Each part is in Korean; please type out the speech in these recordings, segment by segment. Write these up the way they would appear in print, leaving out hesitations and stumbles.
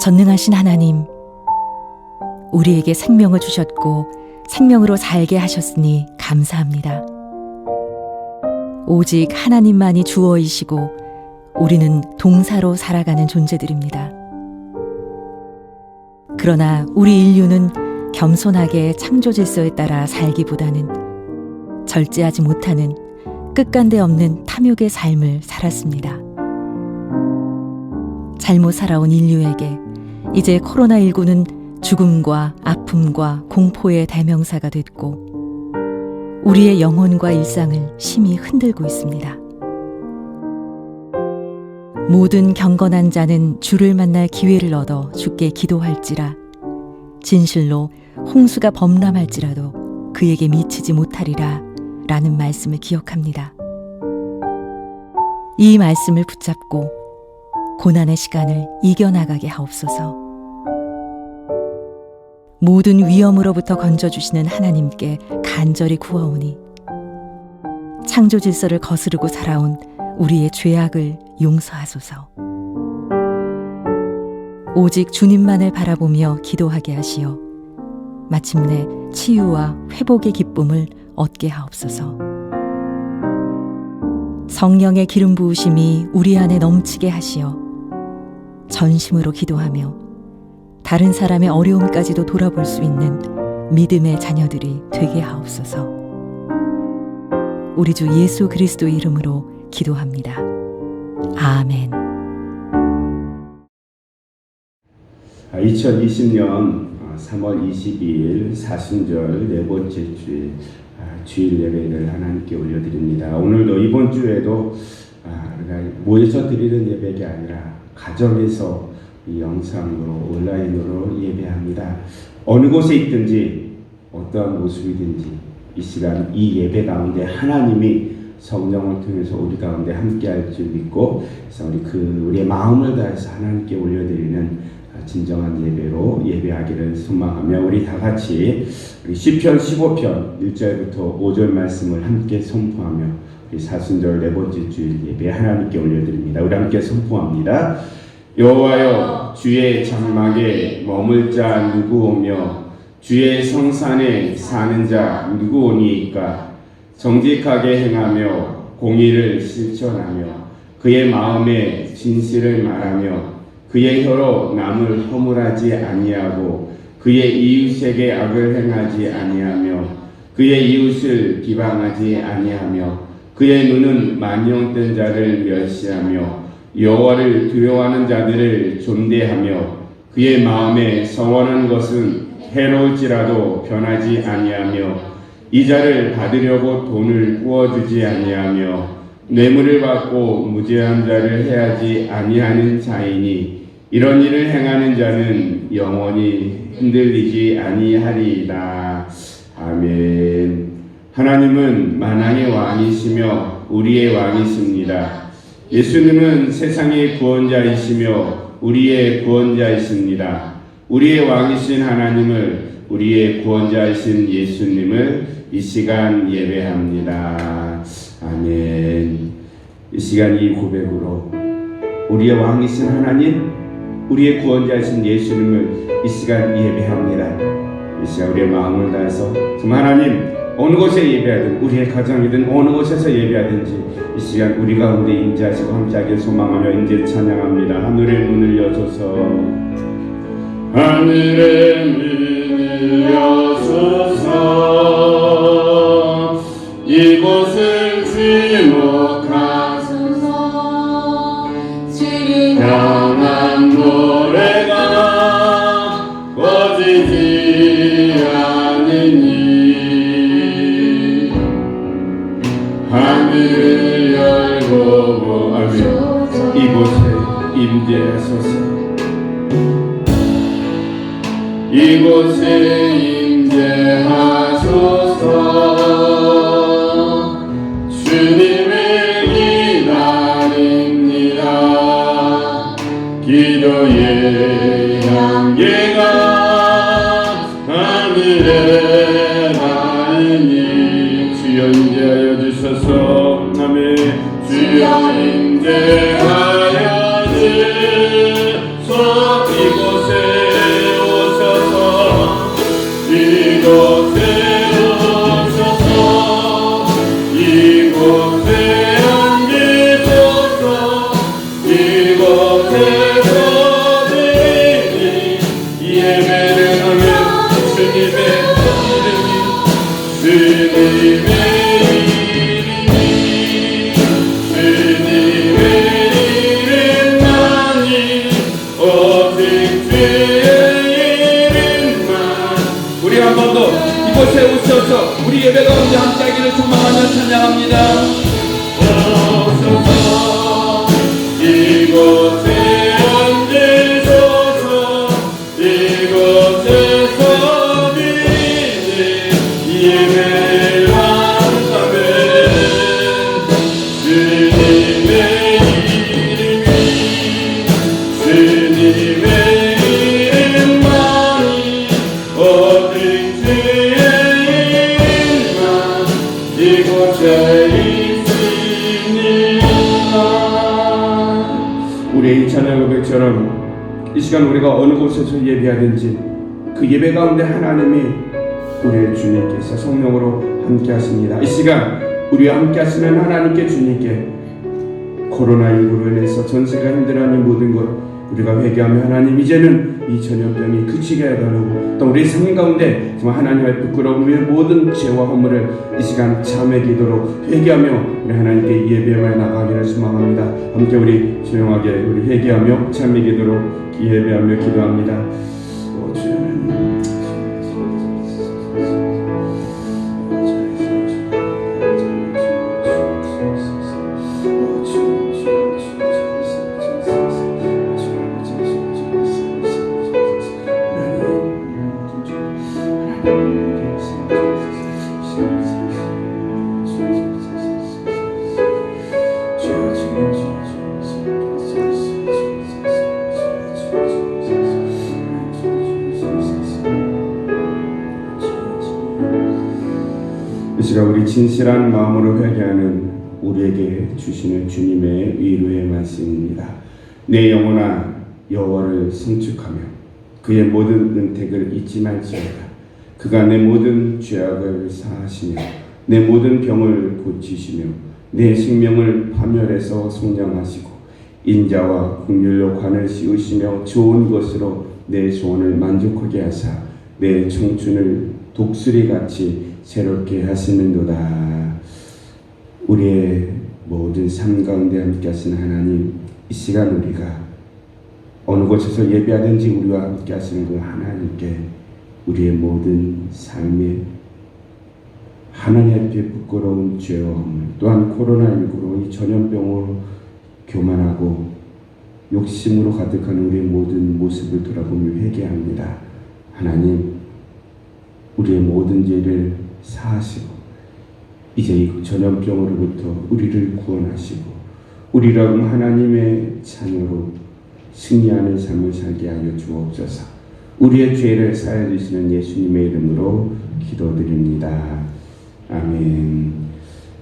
전능하신 하나님, 우리에게 생명을 주셨고 생명으로 살게 하셨으니 감사합니다. 오직 하나님만이 주어이시고 우리는 동사로 살아가는 존재들입니다. 그러나 우리 인류는 겸손하게 창조 질서에 따라 살기보다는 절제하지 못하는 끝간데 없는 탐욕의 삶을 살았습니다. 잘못 살아온 인류에게 이제 코로나19는 죽음과 아픔과 공포의 대명사가 됐고 우리의 영혼과 일상을 심히 흔들고 있습니다. 모든 경건한 자는 주를 만날 기회를 얻어 주께 기도할지라 진실로 홍수가 범람할지라도 그에게 미치지 못하리라 라는 말씀을 기억합니다. 이 말씀을 붙잡고 고난의 시간을 이겨나가게 하옵소서. 모든 위험으로부터 건져주시는 하나님께 간절히 구하오니 창조 질서를 거스르고 살아온 우리의 죄악을 용서하소서. 오직 주님만을 바라보며 기도하게 하시어 마침내 치유와 회복의 기쁨을 얻게 하옵소서. 성령의 기름 부으심이 우리 안에 넘치게 하시어 전심으로 기도하며 다른 사람의 어려움까지도 돌아볼 수 있는 믿음의 자녀들이 되게 하옵소서. 우리 주 예수 그리스도의 이름으로 기도합니다. 아멘. 2020년 3월 22일 사순절 네 번째 주일 주일 예배를 하나님께 올려드립니다. 오늘도 이번 주에도 모여서 드리는 예배가 아니라 가정에서 이 영상으로 온라인으로 예배합니다. 어느 곳에 있든지 어떠한 모습이든지 이 시간 이 예배 가운데 하나님이 성령을 통해서 우리 가운데 함께할 줄 믿고 그래서 우리의 마음을 다해서 하나님께 올려드리는 진정한 예배로 예배하기를 소망하며 우리 다 같이 우리 시편 15편 1절부터 5절 말씀을 함께 선포하며 우리 사순절 네 번째 주일 예배 하나님께 올려드립니다. 우리 함께 선포합니다. 여호와여, 주의 장막에 머물 자 누구오며 주의 성산에 사는 자 누구오니이까? 정직하게 행하며 공의를 실천하며 그의 마음에 진실을 말하며 그의 혀로 남을 허물하지 아니하고 그의 이웃에게 악을 행하지 아니하며 그의 이웃을 비방하지 아니하며 그의 눈은 만용된 자를 멸시하며 여호와를 두려워하는 자들을 존대하며 그의 마음에 성원한 것은 해로울지라도 변하지 아니하며 이자를 받으려고 돈을 구워주지 아니하며 뇌물을 받고 무죄한 자를 해하지 아니하는 자이니 이런 일을 행하는 자는 영원히 흔들리지 아니하리이다. 아멘. 하나님은 만왕의 왕이시며 우리의 왕이십니다. 예수님은 세상의 구원자이시며 우리의 구원자이십니다. 우리의 왕이신 하나님을 우리의 구원자이신 예수님을 이 시간 예배합니다. 아멘. 이 시간 이 고백으로 우리의 왕이신 하나님, 우리의 구원자이신 예수님을 이 시간 예배합니다. 이 시간 우리의 마음을 다해서 정말 하나님 어느 곳에 예배하든 우리의 가정이든 어느 곳에서 예배하든지 이 시간 우리 가운데 임재하시고 함께하길 소망하며 인제 찬양합니다. 하늘의 문을 여소서, 하늘의 문을 여소서, 이곳을 주목하소서. 주를 향한 노래가 꺼지지 않으니 하늘을 열고 아멘. 이곳에 임재하소서, 이곳에 임재하소서. 주님을 기다립니다. 기도의 향기가 하늘에 닿으니 주여 임재하여 주소서. 아멘. 주여 임재하여 주소서. 이곳에 오셔서 이곳에 오셔서 이곳에 앉으셔서 이곳에서 드리니 예배를 하면 주님의 이름이 주님의 이름만이 오직 주의 이름만. 우리 한 번 더 이곳에 오셔서 우리 예배 가운데 함께하기를 소망하며 찬양합니다. 오셔서 이곳에 앉으셔서 이곳에서 드리니 예배를 한다면 주님의 이름이 주님의 이름만이 오직 주의 이름만 이곳에 있으니라. 우리의 찬양 고백처럼 이 시간 우리가 어느 곳에서 예배하든지 그 예배 가운데 하나님이 우리의 주님께서 성령으로 함께 하십니다. 이 시간 우리와 함께 하시는 하나님께 주님께 코로나19로 인해서 전세가 힘들어하는 모든 것 우리가 회개하며 하나님 이제는 이 전염병이 그치게 해달라고 또 우리 생명 가운데 정말 하나님의 부끄러움 위에 모든 죄와 허물을 이 시간 참회 기도로 회개하며 우리 하나님께 예배하며 나가기를 소망합니다. 함께 우리 조용하게 우리 회개하며 참회 기도로 예배하며 기도합니다. 이 시간 우리 진실한 마음으로 회개하는 우리에게 주시는 주님의 위로의 말씀입니다. 내 영혼아 여호와를 성축하며 그의 모든 은택을 잊지 말지어다. 그가 내 모든 죄악을 사하시며 내 모든 병을 고치시며 내 생명을 파멸해서 속량하시고 인자와 긍휼로 관을 씌우시며 좋은 것으로 내 소원을 만족하게 하사 내 청춘을 독수리같이 새롭게 하시는도다. 우리의 모든 삶 가운데 함께 하시는 하나님, 이 시간 우리가 어느 곳에서 예배하든지 우리와 함께 하시는 그 하나님께 우리의 모든 삶에 하나님 앞에 부끄러운 죄와 허물 또한 코로나19로 이 전염병으로 교만하고 욕심으로 가득한 우리의 모든 모습을 돌아보며 회개합니다. 하나님, 우리의 모든 죄를 사하시고 이제 이 전염병으로부터 우리를 구원하시고 우리라고 하나님의 자녀로 승리하는 삶을 살게 하여 주옵소서. 우리의 죄를 사하여 주시는 예수님의 이름으로 기도드립니다. 아멘.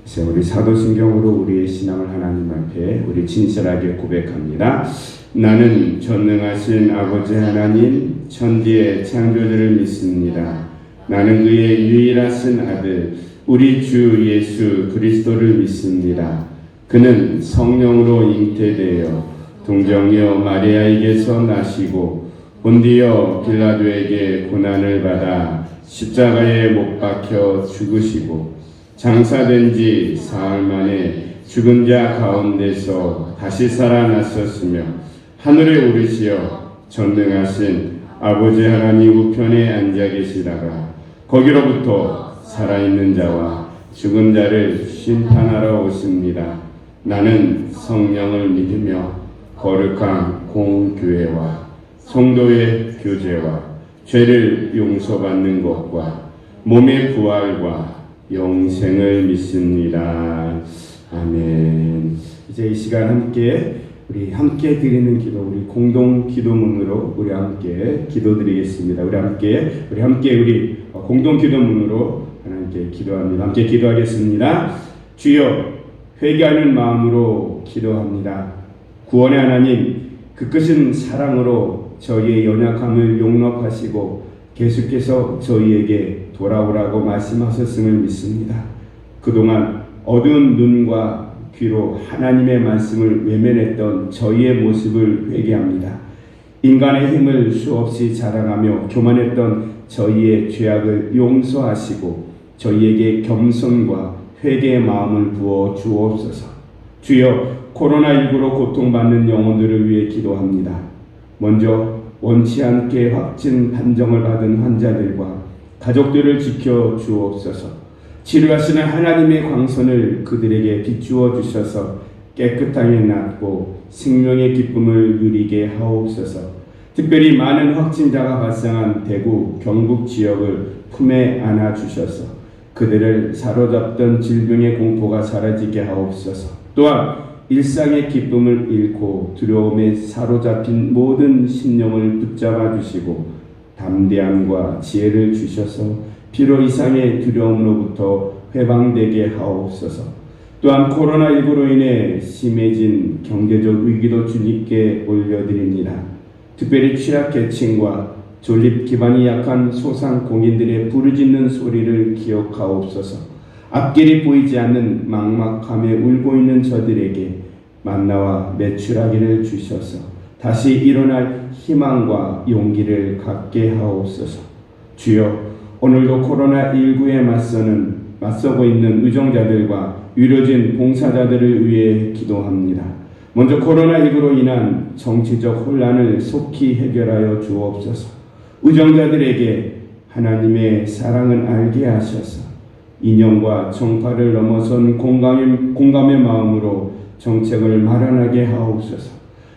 이제 우리 사도신경으로 우리의 신앙을 하나님 앞에 우리 진실하게 고백합니다. 나는 전능하신 아버지 하나님 천지의 창조주를 믿습니다. 나는 그의 유일하신 아들 우리 주 예수 그리스도를 믿습니다. 그는 성령으로 잉태되어 동정녀 마리아에게서 나시고 본디오 빌라도에게 고난을 받아 십자가에 못 박혀 죽으시고 장사된 지 사흘 만에 죽은 자 가운데서 다시 살아나셨으며 하늘에 오르시어 전능하신 아버지 하나님 우편에 앉아 계시다가 거기로부터 살아있는 자와 죽은 자를 심판하러 오십니다. 나는 성령을 믿으며 거룩한 공교회와 성도의 교제와 죄를 용서받는 것과 몸의 부활과 영생을 믿습니다. 아멘. 이제 이 시간 우리 함께 드리는 기도, 우리 공동 기도문으로 우리 함께 기도드리겠습니다. 우리 함께 공동 기도문으로 하나님께 기도합니다. 함께 기도하겠습니다. 주여, 회개하는 마음으로 기도합니다. 구원의 하나님, 그 크신 사랑으로 저희의 연약함을 용납하시고 계속해서 저희에게 돌아오라고 말씀하셨음을 믿습니다. 그동안 어두운 눈과 귀로 하나님의 말씀을 외면했던 저희의 모습을 회개합니다. 인간의 힘을 수없이 자랑하며 교만했던 저희의 죄악을 용서하시고 저희에게 겸손과 회개의 마음을 부어 주옵소서. 주여, 코로나19로 고통받는 영혼들을 위해 기도합니다. 먼저 원치 않게 확진 판정을 받은 환자들과 가족들을 지켜 주옵소서. 치료하시는 하나님의 광선을 그들에게 비추어 주셔서 깨끗하게 낫고 생명의 기쁨을 누리게 하옵소서. 특별히 많은 확진자가 발생한 대구, 경북 지역을 품에 안아 주셔서 그들을 사로잡던 질병의 공포가 사라지게 하옵소서. 또한 일상의 기쁨을 잃고 두려움에 사로잡힌 모든 심령을 붙잡아 주시고 담대함과 지혜를 주셔서 피로 이상의 두려움으로부터 해방되게 하옵소서. 또한 코로나19로 인해 심해진 경제적 위기도 주님께 올려드립니다. 특별히 취약계층과 존립 기반이 약한 소상공인들의 부르짖는 소리를 기억하옵소서. 앞길이 보이지 않는 막막함에 울고 있는 저들에게 만나와 매출하기를 주셔서 다시 일어날 희망과 용기를 갖게 하옵소서. 주여, 오늘도 코로나19에 맞서고 있는 의정자들과 의료진 봉사자들을 위해 기도합니다. 먼저 코로나19로 인한 정치적 혼란을 속히 해결하여 주옵소서. 의정자들에게 하나님의 사랑을 알게 하셔서 이념과 정파를 넘어선 공감의 마음으로 정책을 마련하게 하옵소서.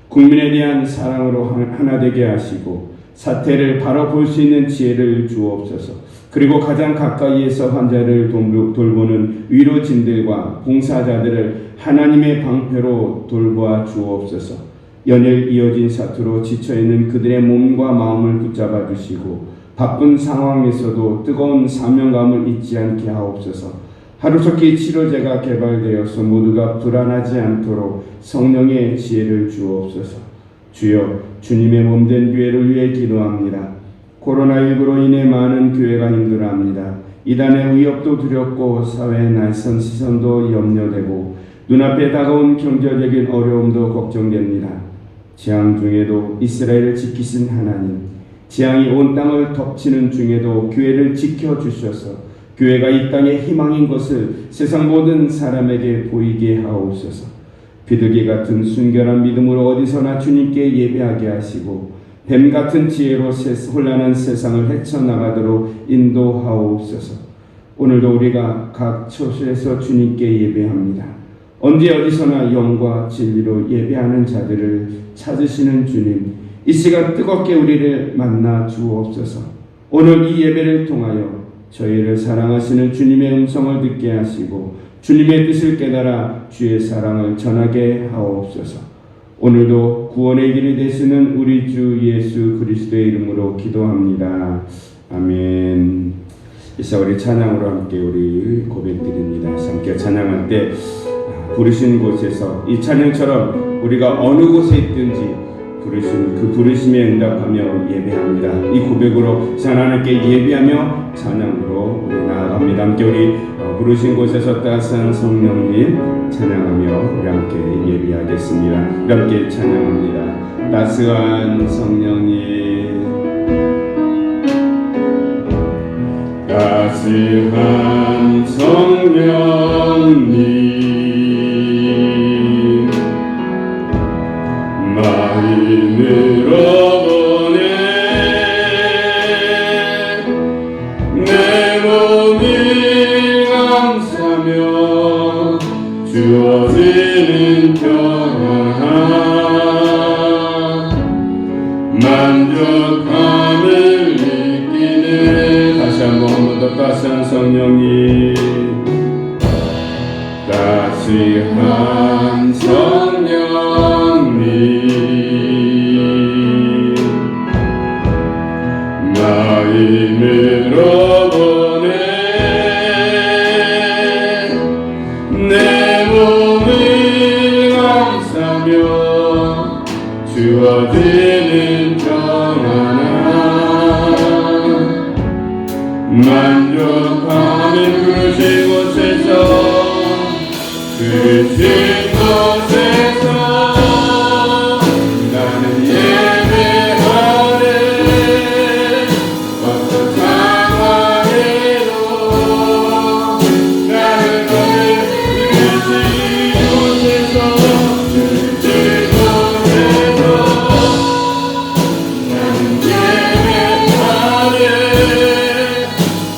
국민에 대한 사랑으로 하나 되게 하시고 사태를 바로 볼 수 있는 지혜를 주옵소서. 그리고 가장 가까이에서 환자를 돌보는 위로진들과 봉사자들을 하나님의 방패로 돌보아 주옵소서. 연일 이어진 사투로 지쳐있는 그들의 몸과 마음을 붙잡아 주시고 바쁜 상황에서도 뜨거운 사명감을 잊지 않게 하옵소서. 하루속히 치료제가 개발되어서 모두가 불안하지 않도록 성령의 지혜를 주옵소서. 주여, 주님의 몸된 교회를 위해 기도합니다. 코로나19로 인해 많은 교회가 힘들어합니다. 이단의 위협도 두렵고 사회의 날선 시선도 염려되고 눈앞에 다가온 경제적인 어려움도 걱정됩니다. 재앙 중에도 이스라엘을 지키신 하나님, 재앙이 온 땅을 덮치는 중에도 교회를 지켜주셔서 교회가 이 땅의 희망인 것을 세상 모든 사람에게 보이게 하옵소서. 비둘기 같은 순결한 믿음으로 어디서나 주님께 예배하게 하시고 뱀 같은 지혜로 혼란한 세상을 헤쳐나가도록 인도하옵소서. 오늘도 우리가 각 처소에서 주님께 예배합니다. 언제 어디서나 영과 진리로 예배하는 자들을 찾으시는 주님, 이 시간 뜨겁게 우리를 만나 주옵소서. 오늘 이 예배를 통하여 저희를 사랑하시는 주님의 음성을 듣게 하시고 주님의 뜻을 깨달아 주의 사랑을 전하게 하옵소서. 오늘도 구원의 길이 되시는 우리 주 예수 그리스도의 이름으로 기도합니다. 아멘. 이사 우리 찬양으로 함께 우리 고백드립니다. 함께 찬양할 때 부르신 곳에서 이 찬양처럼 우리가 어느 곳에 있든지 부르신 그 부르심에 응답하며 예배합니다. 이 고백으로 하나님께 예배하며 찬양으로 우리 나아갑니다. 함께 우리 부르신 곳에서 따스한 성령님 찬양하며 우리 함께 예배하겠습니다. 우리 함께 찬양합니다. 따스한 성령님, 따스한 성령님, 마음으로 보내 내 몸을 감사며 주어지는 평안 만족함을 느끼는 다시 한번 더 따스한 성령님, 따스한 성령님, 마음으로 보내 내 몸을 감사며 주어 주어지는 평안함 만족함을 그르신 곳에서 나는 예배하네 어떤 상황에도 나는 너를 그르신 곳에서 나는 예배하네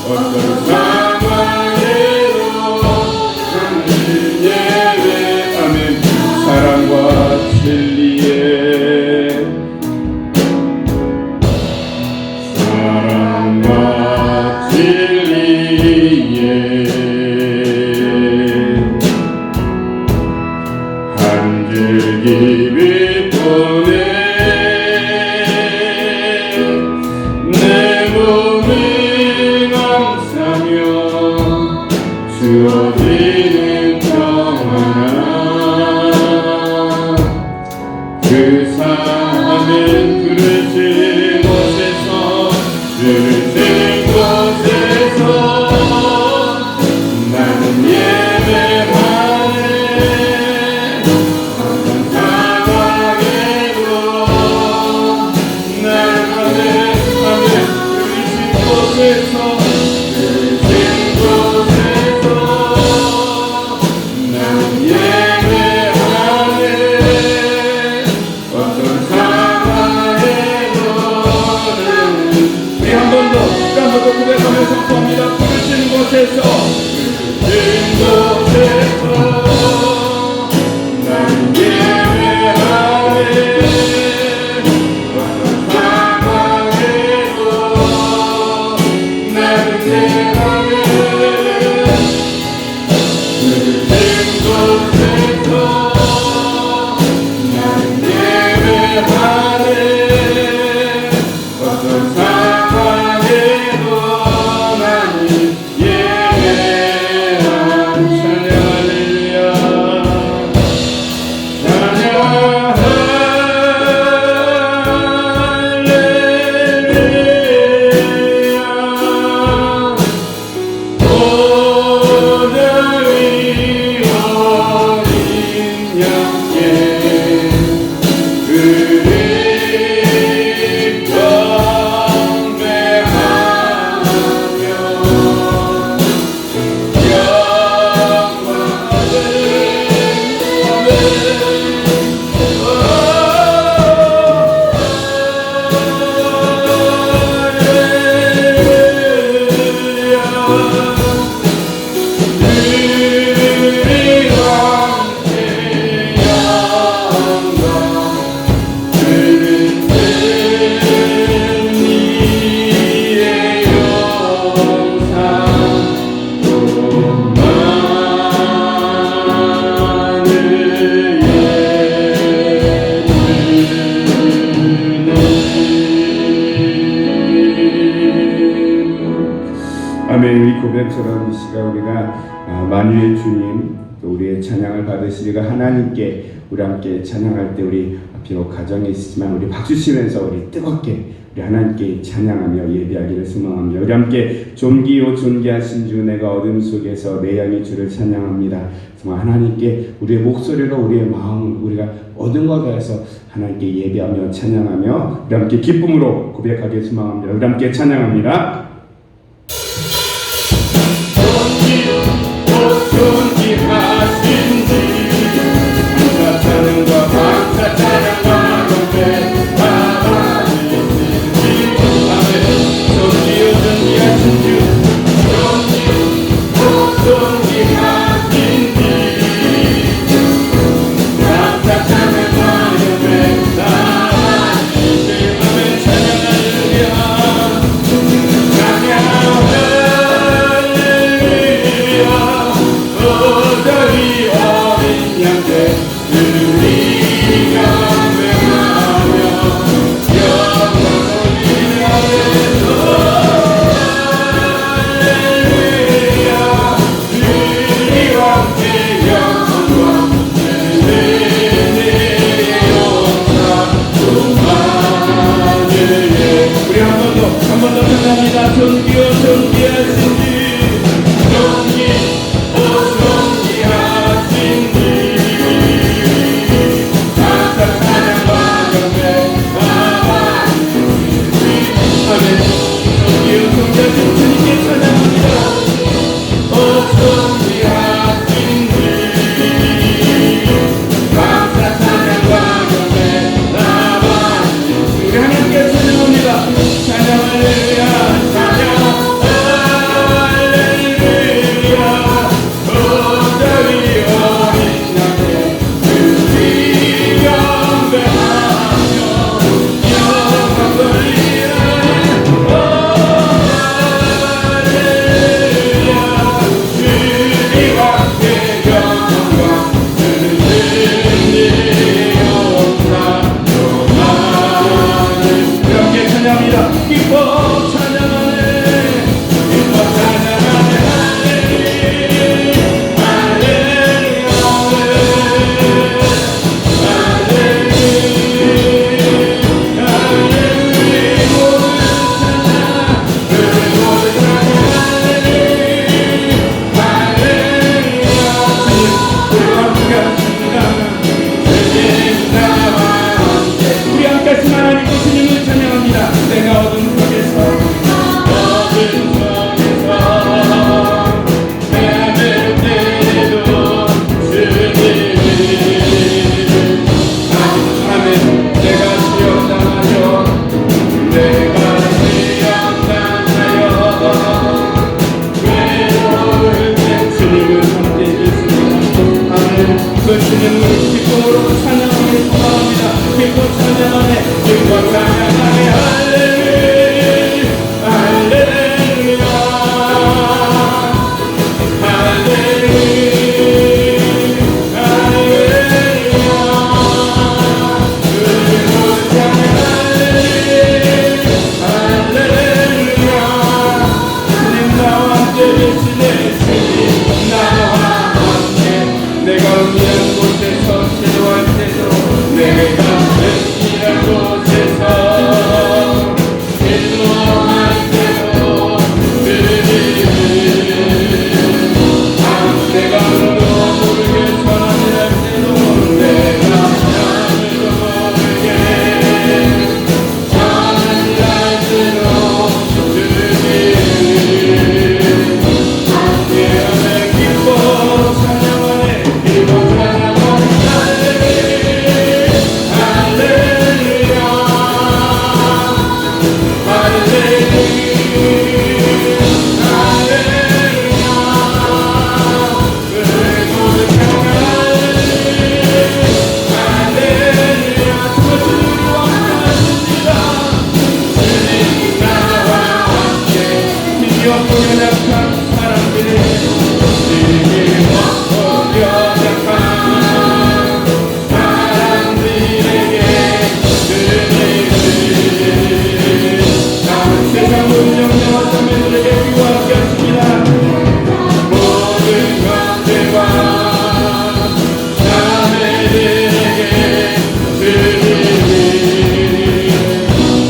어떤 상황에도 나는 예배하면 사랑과 진리에 한 줄기 빛보네 내 몸을 감싸며 주어지는 평안함 그 삶은 그르신 곳에서 나는 예배하네 어떤 상황에도 나를 그르신 곳에서 나는 예배하네 어떤 상황에도 우리 한 번 더 까먹고 고백하며 선포합니다. 부르신 곳에서 나는 예배하네 어떤 상황에도 나는 예배하네 부르신 곳에서 나는 예배하네 어떤 상황에도 나는 예배한 찬양 할렐루야 찬양 할렐루야 오늘이 어린 양께 그를 경배하며 아멘. 이 고백처럼 이 시간 우리가 만유의 주님 또 우리의 찬양을 받으시리가 하나님께 우리 함께 찬양할 때 우리 비록 가정에 있지만 우리 박수 치면서 우리 뜨겁게 우리 하나님께 찬양하며 예배하기를 소망합니다. 우리 함께 존귀요 존귀하신 주 내가 어둠 속에서 내 영이 주를 찬양합니다. 정말 하나님께 우리의 목소리로 우리의 마음을 우리가 얻은 것 다해서 하나님께 예배하며 찬양하며 우리 함께 기쁨으로 고백하기를 소망합니다. 우리 함께 찬양합니다. 존귀하신지 감사 찬양과 감사 찬양과 경배하신지 아멘 존귀요 존귀하신지 존귀하신지 감사 찬양과 경배하신지 아멘 찬양 할렐루야 찬양 어저리 어린 양떼 그리 경배하며 영광을 위하여 할렐루야 우리와 함께 영광과 은혜의 용사 마음으로 찬양하길 소망합니다. 기뻐 찬양하네, 기뻐 찬양하네. 할렐루야, 할렐루야, 할렐루야, 할렐루야. 우리 모두 찬양할렐루야, 할렐루야. 주님 나와 함께 계시네, 주님 나와 함께. 내가 의미한 곳에서 기도할 때도, 내가 의미한 곳에서 기도할 때도 내가 아무도 모르게 전화를 할 때도, 내가 아무도 모르게 전화를 할 때도 함께하네, 기뻐 찬양하네, 기뻐 찬양하네. 할렐루야, 할렐루야, 할렐루야. 우리 모두 찬양할렐루야, 할렐루야. 주님 왕하십니다. 주님 나와 함께 힘이 없고 연약한 사람들의 힘이 없고 연약한 사람들에게 남은 세상 모든 영광과 자매들에게 귀와 함께 하십니다. 모든 형제와 자매들에게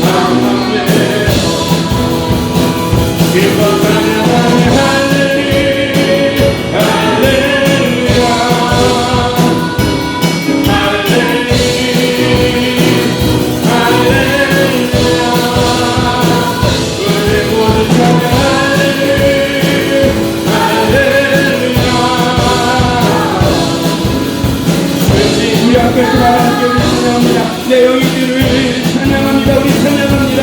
아멘. 기뻐 찬양하네, 할렐루야, 할렐루야, 할렐루야, 할렐루야. 우리 모두 찬양할렐루야, 할렐루야. 왠지 우리 앞에서 하나님께 우리 찬양합니다. 내 영이 주를 찬양합니다. 우리 찬양합니다.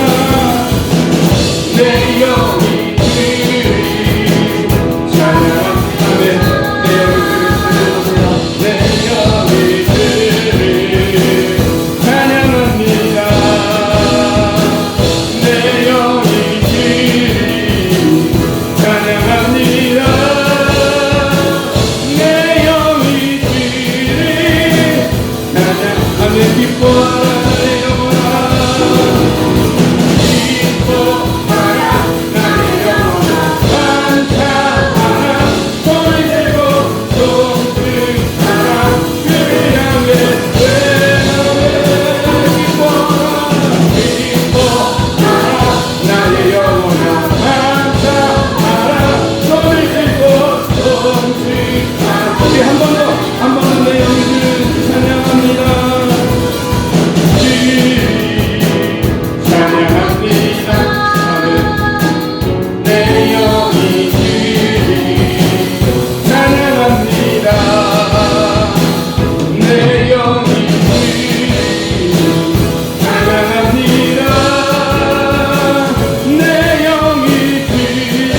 내 영이 주를 찬양합니다. 내 영이 주를 찬양합니다. 내 영이 주를 찬양합니다. 내 영이 주를 찬양하며 기뻐하라 나의 영혼아, 기뻐하라 나의 영혼아. 감사하라 손을 들고 송축하라 그를 향해 기뻐하라 나의 영혼아. 감사하라 손을 들고 송축하라. 우리 한 번 더 내 영이 주를 찬양합니다. 찬양합니다. 내 영이 주를 찬양합니다. 내 영이 주를 찬양합니다. 내 영이 주를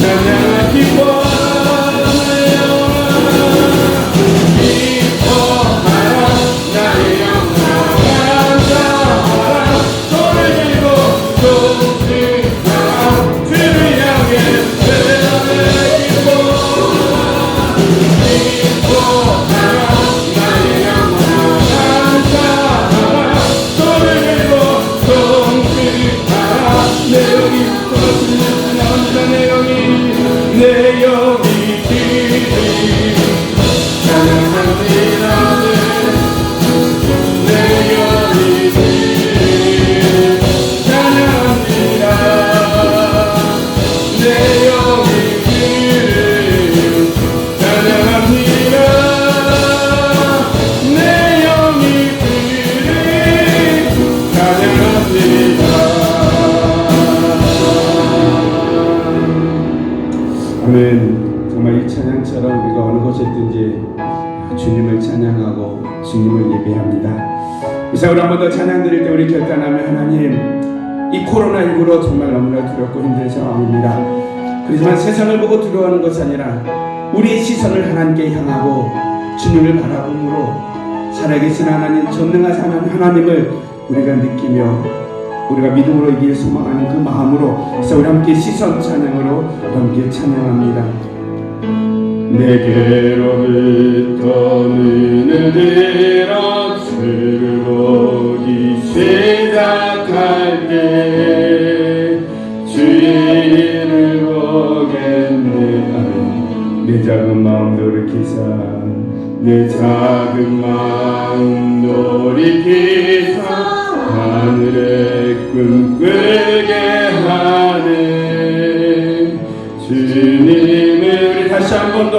찬양하 기뻐하라 나의 영혼아. 감사하라 손을 들고 송축하라 그를 향해 기뻐하라 나의 영혼아. 감사하라 손을 들고 송축하라. 내 영이 찬양합니다. 내 영이 주를 찬양합니다. 내 영이 주를 찬양합니다. 내 영이 주를 찬양합니다. 내 영이 주를 찬양합니다. 아멘. 정말 이 찬양처럼 우리가 어느 곳에 있든지 주님을 찬양하고 주님을 예배합니다. 이 시간 우리 한 번 더 찬양 드릴 때 우리 결단하면, 하나님, 이 코로나19로 정말 너무나 두렵고 힘든 상황입니다. 그렇지만 세상을 보고 두려워하는 것이 아니라 우리의 시선을 하나님께 향하고 주님을 바라봄으로 살아계신 하나님, 전능하신 하나님을 우리가 느끼며 우리가 믿음으로 이길 소망하는 그 마음으로, 그래서 우리 함께 시선 찬양으로 우리 함께 찬양합니다. 내게로부터 눈을 들어 주를 보기 시작할 때 주를 보겠네. 아멘. 내 작은 마음 돌이키사, 내 작은 마음 돌이키사 하늘에 꿈꾸게 하네. 주님을 우리 다시 한 번 더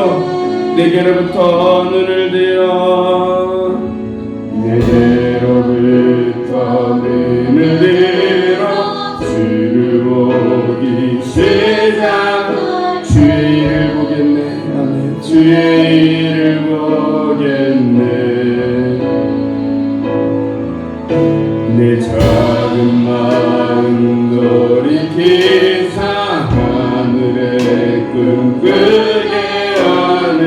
내게로부터 눈을 들어, 내게로부터 눈을 들어 주를 보기 시작. 주를 보겠네. 아멘. 주를 보겠네. 내 작은 마음 돌이키사 하늘에 꿈꾸게 하네.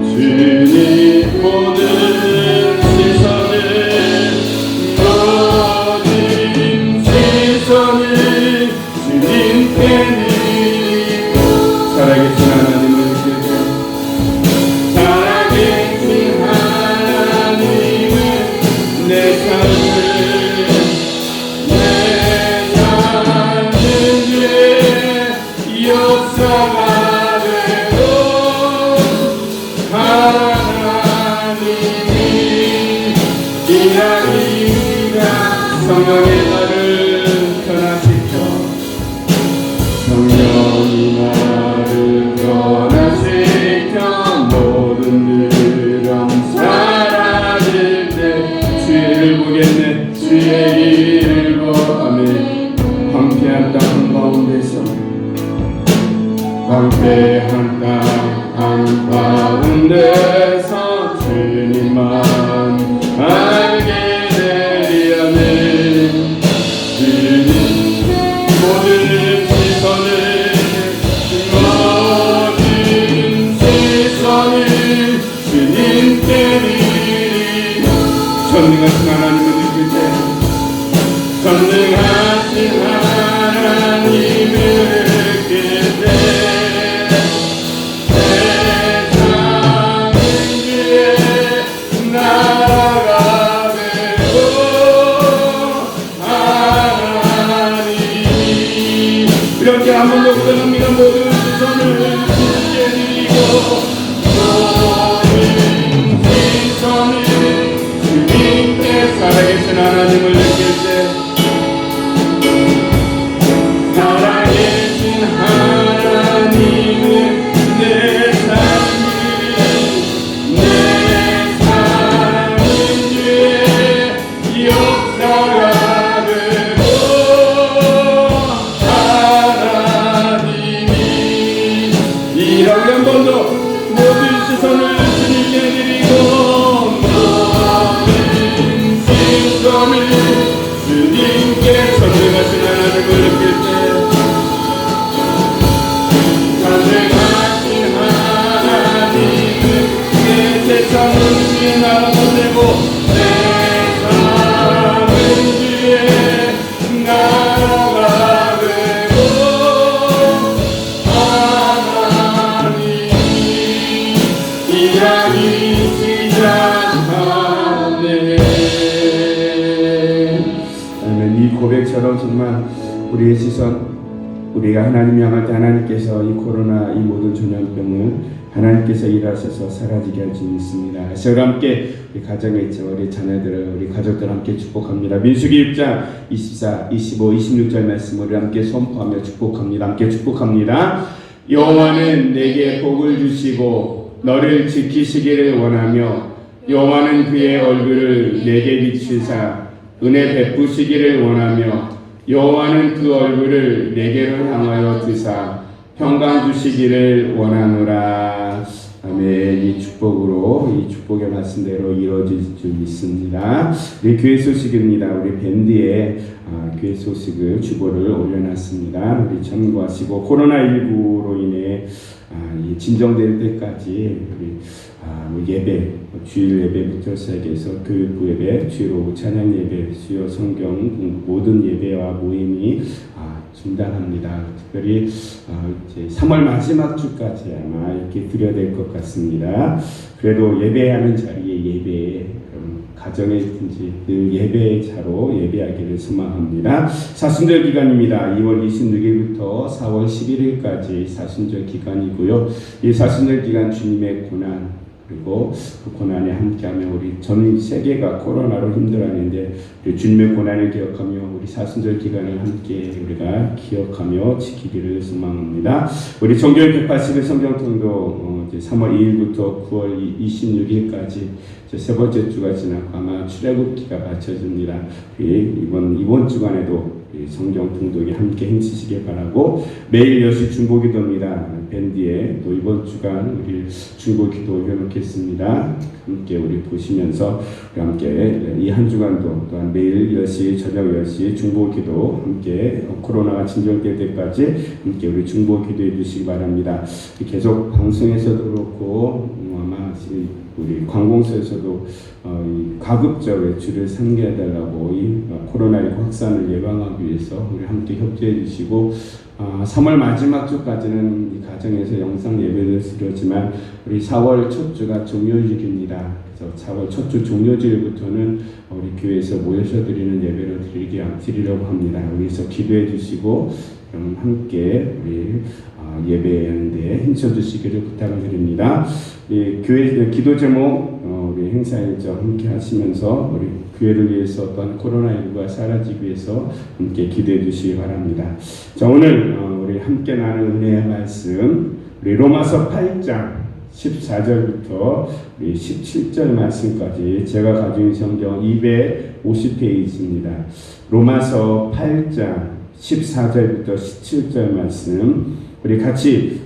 주님 모든 시선을 주님께 드리고, 살아계신 하나님을 느끼게, 살아계신 하나님을 내 삶을 내 삶을 위해 역사가 되고, 하나님이 일하리라. 성령의 나를 변화시켜, 성령이 나를 변화시켜 모든 느럼 사라질 때 주의를 보겠네. 주의 일을 보아மே. 황폐한 땅 가운데서, 황폐한 땅 한가운데서 주님만 알게 되리라네. 주님 모든 시선을 주님께 드리고, 전능하신 하나님을 느낄 때, 전능하신 하나님을 느낄 때 세상 위에 나라가 되고, 하나님이 이렇게 한 번 더 부탁합니다. 모든 시선을 주님께 드리고, 모든 시선을 주님께, 살아계신 하나님을 느낄 때, 살아계신 하나님은 내 삶을 위해 역사가 되고, 하나님이 이렇게 한 번 더 모든 시선을 주님께 드리고, 모든 시선을 주님께, 전능하신 하나님을 느낄 때, 전능하신 하나님은 내 세상을 위해 나라가 되고, 내 삶을 위해 나라가 되고, 하나님이 일하기 시작하네. 아멘. 이 고백처럼 정말 우리의 시선, 우리가 하나님 향할 때 하나님께서 이 코로나, 이 모든 전염병을 하나님께서 일하셔서 사라지게 할 수 있습니다. 저와 함께 우리 가정에 있죠, 우리 자녀들을, 우리 가족들 함께 축복합니다. 민수기 6장 24, 25, 26절 말씀을 함께 선포하며 축복합니다. 함께 축복합니다. 여호와는 내게 복을 주시고 너를 지키시기를 원하며, 여호와는 그의 얼굴을 내게 비추사 은혜 베푸시기를 원하며, 여호와는 그 얼굴을 내게로 향하여 드사 평강 주시기를 원하노라. 아멘. 이 축복으로, 이 축복의 말씀대로 이루어질 줄 믿습니다. 우리 교회 소식입니다. 우리 밴드에 교회 소식을 주보를 올려놨습니다. 우리 참고하시고, 코로나19로 인해 이 진정될 때까지 우리 예배, 주일 예배부터 시작해서 교육부 예배, 주일 오후 찬양 예배, 수요 성경 공부 모든 예배와 모임이 중단합니다. 특별히 이제 3월 마지막 주까지 아마 이렇게 드려야 될 것 같습니다. 그래도 예배하는 자리에 예배, 가정에 있든지 늘 예배의 자로 예배하기를 소망합니다. 사순절 기간입니다. 2월 26일부터 4월 11일까지 사순절 기간이고요. 이 사순절 기간 주님의 고난 그리고 그 고난에 함께하며 우리 전 세계가 코로나로 힘들어하는데 우리 주님의 고난을 기억하며 우리 사순절 기간을 함께 우리가 기억하며 지키기를 소망합니다. 우리 정교회 180일 성경통도 이제 3월 2일부터 9월 26일까지 세 번째 주가 지나고 아마 출애굽기가 마쳐집니다. 이번 주간에도 성경 통독에 함께 행치시길 바라고 매일 10시 중보기도입니다. 밴드에 또 이번 주간 우리 중보기도 올려놓겠습니다. 함께 우리 보시면서 우리 함께 이 한 주간도 또한 매일 10시 저녁 10시 중보기도 함께 코로나가 진정될 때까지 함께 우리 중보기도해 주시기 바랍니다. 계속 방송에서도 그렇고 아마 우리 관공서에서도 가급적 외출을 상기해달라고 이 코로나19 확산을 예방하기 위해서 우리 함께 협조해 주시고 3월 마지막 주까지는 이 가정에서 영상 예배를 드렸지만 우리 4월 첫 주가 종료주일입니다. 그래서 4월 첫 주 종료주일부터는 우리 교회에서 모여서 드리는 예배를 드리려고 합니다. 여기서 기도해 주시고 그럼 함께 우리 예배하는데 힘써 주시기를 부탁을 드립니다. 교회 기도 제목 우리 행사 일정 함께 하시면서 우리 교회를 위해서 어떤 코로나19가 사라지기 위해서 함께 기도해 주시기 바랍니다. 자, 오늘 우리 함께 나눈 은혜의 말씀 우리 로마서 8장 14절부터 우리 17절 말씀까지 제가 가지고 있는 성경 250페이지입니다. 로마서 8장 14절부터 17절 말씀 우리 같이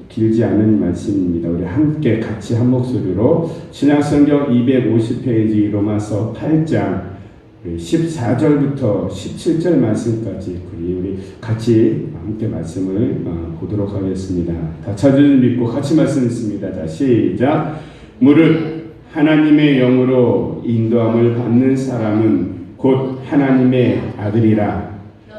길지 않은 말씀입니다. 우리 함께 같이 한 목소리로 신약성경 250페이지 로마서 8장 14절부터 17절 말씀까지 우리 같이 함께 말씀을 보도록 하겠습니다. 다 찾으신 믿고 같이 말씀 있습니다. 자, 시작. 무릇 하나님의 영으로 인도함을 받는 사람은 곧 하나님의 아들이라.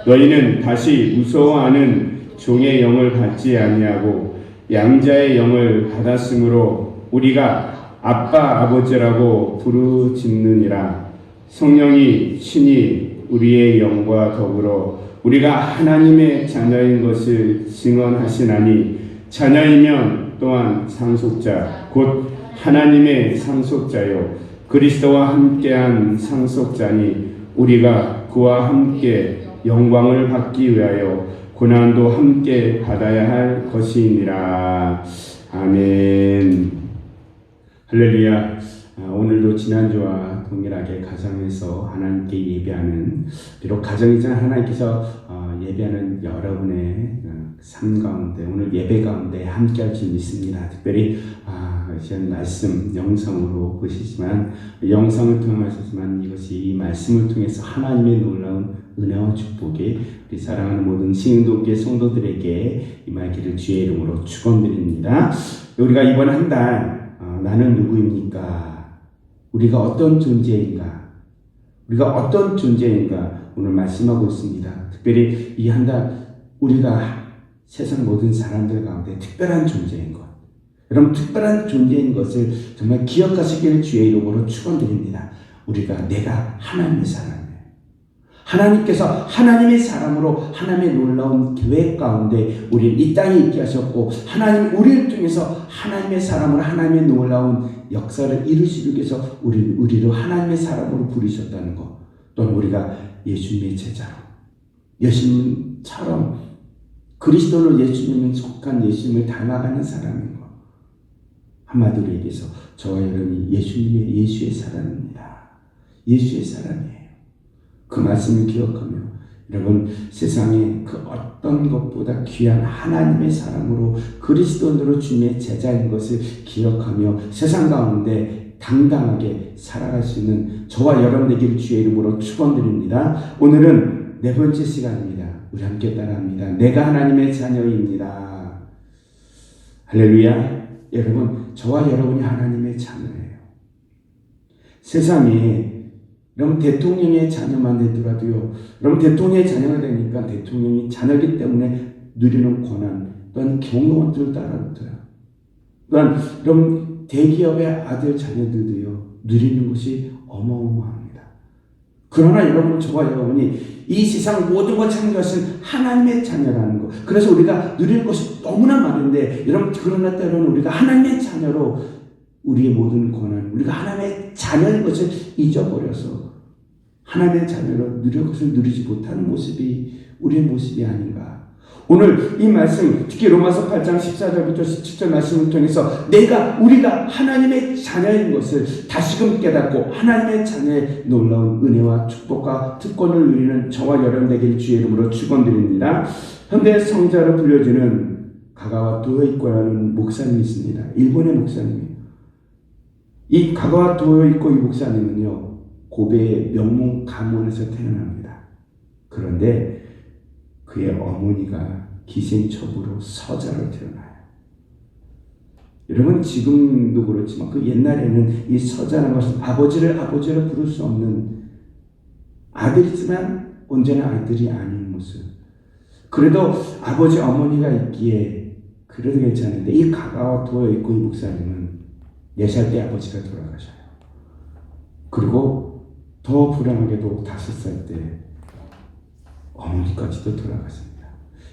너희는 다시 무서워하는 종의 영을 받지 아니하고 양자의 영을 받았으므로 우리가 아빠 아버지라고 부르짖느니라. 성령이 친히 우리의 영과 더불어 우리가 하나님의 자녀인 것을 증언하시나니 자녀이면 또한 상속자 곧 하나님의 상속자요 그리스도와 함께한 상속자니 우리가 그와 함께 영광을 받기 위하여 고난도 함께 받아야 할 것이니라. 아멘. 할렐루야. 오늘도 지난주와 동일하게 가정에서 하나님께 예배하는 비록 가정이지만 하나님께서 예배하는 여러분의 삶 가운데 오늘 예배 가운데 함께 할 수 있습니다. 특별히 시간 말씀 영상으로 보시지만 영상을 통하시지만 이것이 이 말씀을 통해서 하나님의 놀라운 은혜와 축복이 우리 사랑하는 모든 신흥동교회 성도들에게 임하기를 주의 이름으로 축원드립니다. 우리가 이번 한 달 나는 누구입니까? 우리가 어떤 존재인가? 오늘 말씀하고 있습니다. 특별히 이 한 달 우리가 세상 모든 사람들 가운데 특별한 존재인 것. 여러분 특별한 존재인 것을 정말 기억하시기를 주의 이름으로 축원드립니다. 내가 하나님의 사람이에요. 하나님께서 하나님의 사람으로 하나님의 놀라운 계획 가운데 우리를 이 땅에 있게 하셨고 하나님 우리를 통해서 하나님의 사람으로 하나님의 놀라운 역사를 이루시기 위해서 우리를 하나님의 사람으로 부르셨다는 것. 또는 우리가 예수님의 제자로 예수님처럼 그리스도로 예수님을 속한 예수님을 닮아가는 사람인 것. 한마디로 얘기해서 저와 여러분이 예수의 사람입니다. 예수의 사람이에요. 그 말씀을 기억하며 여러분 세상에 그 어떤 것보다 귀한 하나님의 사람으로 그리스도인으로 주님의 제자인 것을 기억하며 세상 가운데 당당하게 살아갈 수 있는 저와 여러분 되기를 주의 이름으로 축원드립니다. 오늘은 네 번째 시간입니다. 우리 함께 따라합니다. 내가 하나님의 자녀입니다. 할렐루야. 여러분, 저와 여러분이 하나님의 자녀예요. 세상에 여러분 대통령의 자녀만 되더라도요, 여러분 대통령의 자녀가 되니까 대통령이 자녀이기 때문에 누리는 권한 또한 경영원들을 따라붙어요. 또한 여러분 대기업의 아들 자녀들도요 누리는 것이 어마어마합니다. 그러나 여러분, 저와 여러분이 이 세상 모든 걸 창조하신 하나님의 자녀라는 것, 그래서 우리가 누리는 것이 너무나 많은데 여러분, 그러나 때로는 우리가 하나님의 자녀로 우리의 모든 권한, 우리가 하나님의 자녀인 것을 잊어버려서 하나님의 자녀로 누릴 것을 누리지 못하는 모습이 우리의 모습이 아닌가. 오늘 이 말씀, 특히 로마서 8장 14절부터 17절 말씀을 통해서 우리가 하나님의 자녀인 것을 다시금 깨닫고 하나님의 자녀의 놀라운 은혜와 축복과 특권을 누리는 저와 여러분 되길 주의 이름으로 축원드립니다. 현대 성자로 불려지는 가가와 도요이코라는 목사님이 있습니다. 일본의 목사님이에요. 이 가가와 도요이코 이 목사님은요, 고베의 명문 가문에서 태어납니다. 그런데 그의 어머니가 기생첩으로 서자로 태어나요. 여러분, 지금도 그렇지만 그 옛날에는 이 서자라는 것은 아버지를 부를 수 없는 아들이지만 언제나 아들이 아닌 모습. 그래도 아버지 어머니가 있기에 그래도 괜찮은데, 이 가가와 도요이코 이 목사님은 4살 때 아버지가 돌아가셔요. 그리고 더 불행하게도 5살 때 어머니까지도 돌아갔습니다.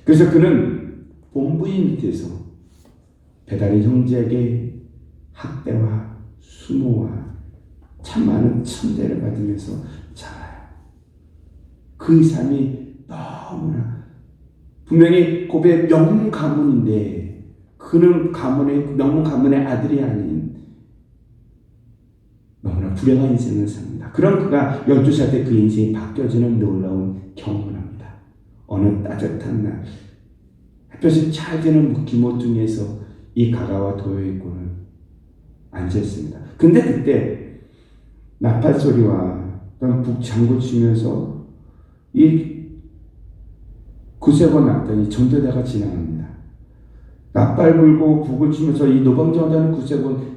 그래서 그는 본부인 밑에서 배다리 형제에게 학대와 수모와 참 많은 천대를 받으면서 자라요. 그 삶이 너무나, 분명히 고베 명문 가문인데 그는 명문 가문의 아들이 아닌 너무나 불행한 인생을 삽니다. 그럼 그가 12살 때 그 인생이 바뀌어지는 놀라운 경험을 합니다. 어느 따뜻한 날 햇볕이 잘 드는 기모퉁이에서 이 가가와 도요이코는 앉아있습니다. 근데 그때 나팔 소리와 북장구 치면서 이 구세군 났더니 전도대가 지나갑니다. 나팔 불고 북을 치면서 이 노방정하는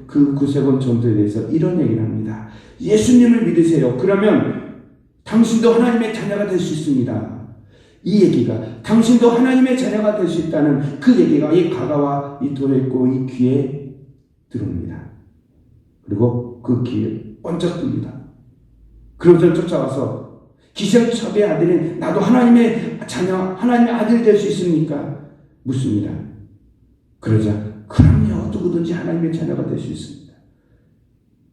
그 구세군 전도에 대해서 이런 얘기를 합니다. 예수님을 믿으세요. 그러면 당신도 하나님의 자녀가 될 수 있습니다. 이 얘기가, 당신도 하나님의 자녀가 될 수 있다는 그 얘기가 이 가가와 이 도요이코 이 귀에 들어옵니다. 그리고 그 귀에 번쩍 뜹니다. 그러면서 쫓아와서 기생첩의 아들인 나도 하나님의 자녀, 하나님의 아들이 될 수 있습니까? 묻습니다. 그러자 그럼요, 누구든지 하나님의 자녀가 될 수 있습니다.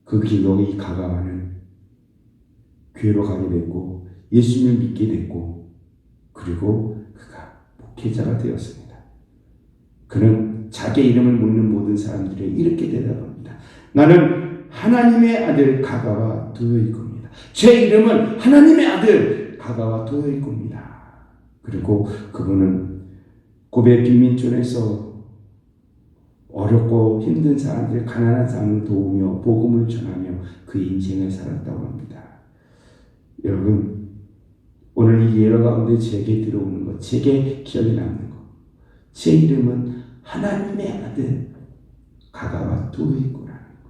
그 길로 이 가가와는 교회로 가게 됐고 예수님을 믿게 됐고, 그리고 그가 목회자가 되었습니다. 그는 자기 이름을 묻는 모든 사람들에게 이렇게 대답합니다. 나는 하나님의 아들 가가와 도요이코입니다. 제 이름은 하나님의 아들 가가와 도요이코입니다. 그리고 그분은 고베 빈민촌에서 어렵고 힘든 사람들, 가난한 사람을 도우며 복음을 전하며 그 인생을 살았다고 합니다. 여러분, 오늘 이 예화 가운데 제게 들어오는 것, 제게 기억에 남는 것, 제 이름은 하나님의 아들 가가와 도요이코라는 것.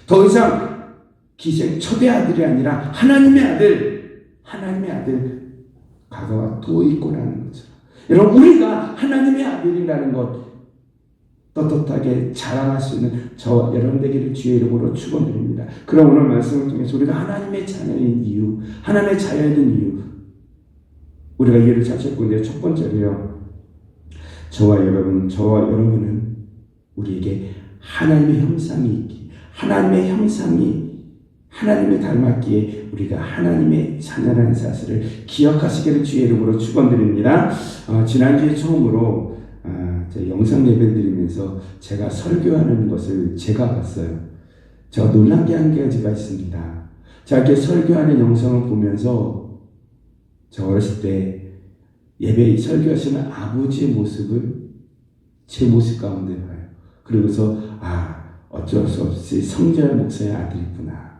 더 이상 기생첩의 아들이 아니라 하나님의 아들 가가와 도요이코라는 것처럼, 여러분, 우리가 하나님의 아들이라는 것 떳떳하게 자랑할 수 있는 저 여러분 되기를 주의 이름으로 축원드립니다. 그럼 오늘 말씀을 통해서 우리가 하나님의 자녀인 이유, 하나님의 자녀인 이유, 우리가 이해를 잘 찾고 있는데, 첫 번째로요, 저와 여러분은 우리에게 하나님의 형상이 있기, 하나님을 닮았기에 우리가 하나님의 자녀라는 사실을 기억하시기를 주의 이름으로 축원드립니다. 지난주에 처음으로 영상 예배를 드리면서 제가 설교하는 것을 제가 봤어요. 제가 놀란 게 한 가지가 있습니다. 제가 이렇게 설교하는 영상을 보면서 저 어렸을 때 예배 설교하시는 아버지의 모습을 제 모습 가운데 봐요. 그러고서 어쩔 수 없이 성재열 목사의 아들이구나.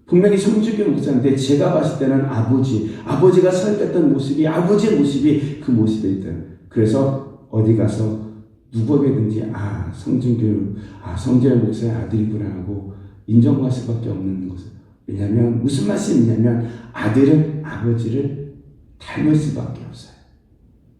분명히 성주교 목사인데 제가 봤을 때는 아버지가 설교했던 모습이, 아버지의 모습이 그 모습에 있던. 그래서 어디 가서 누구에게든지 성진교육, 성진의 목사의 아들이구나 하고 인정받을 수밖에 없는 것은, 왜냐하면 무슨 말씀이냐면 아들은 아버지를 닮을 수밖에 없어요.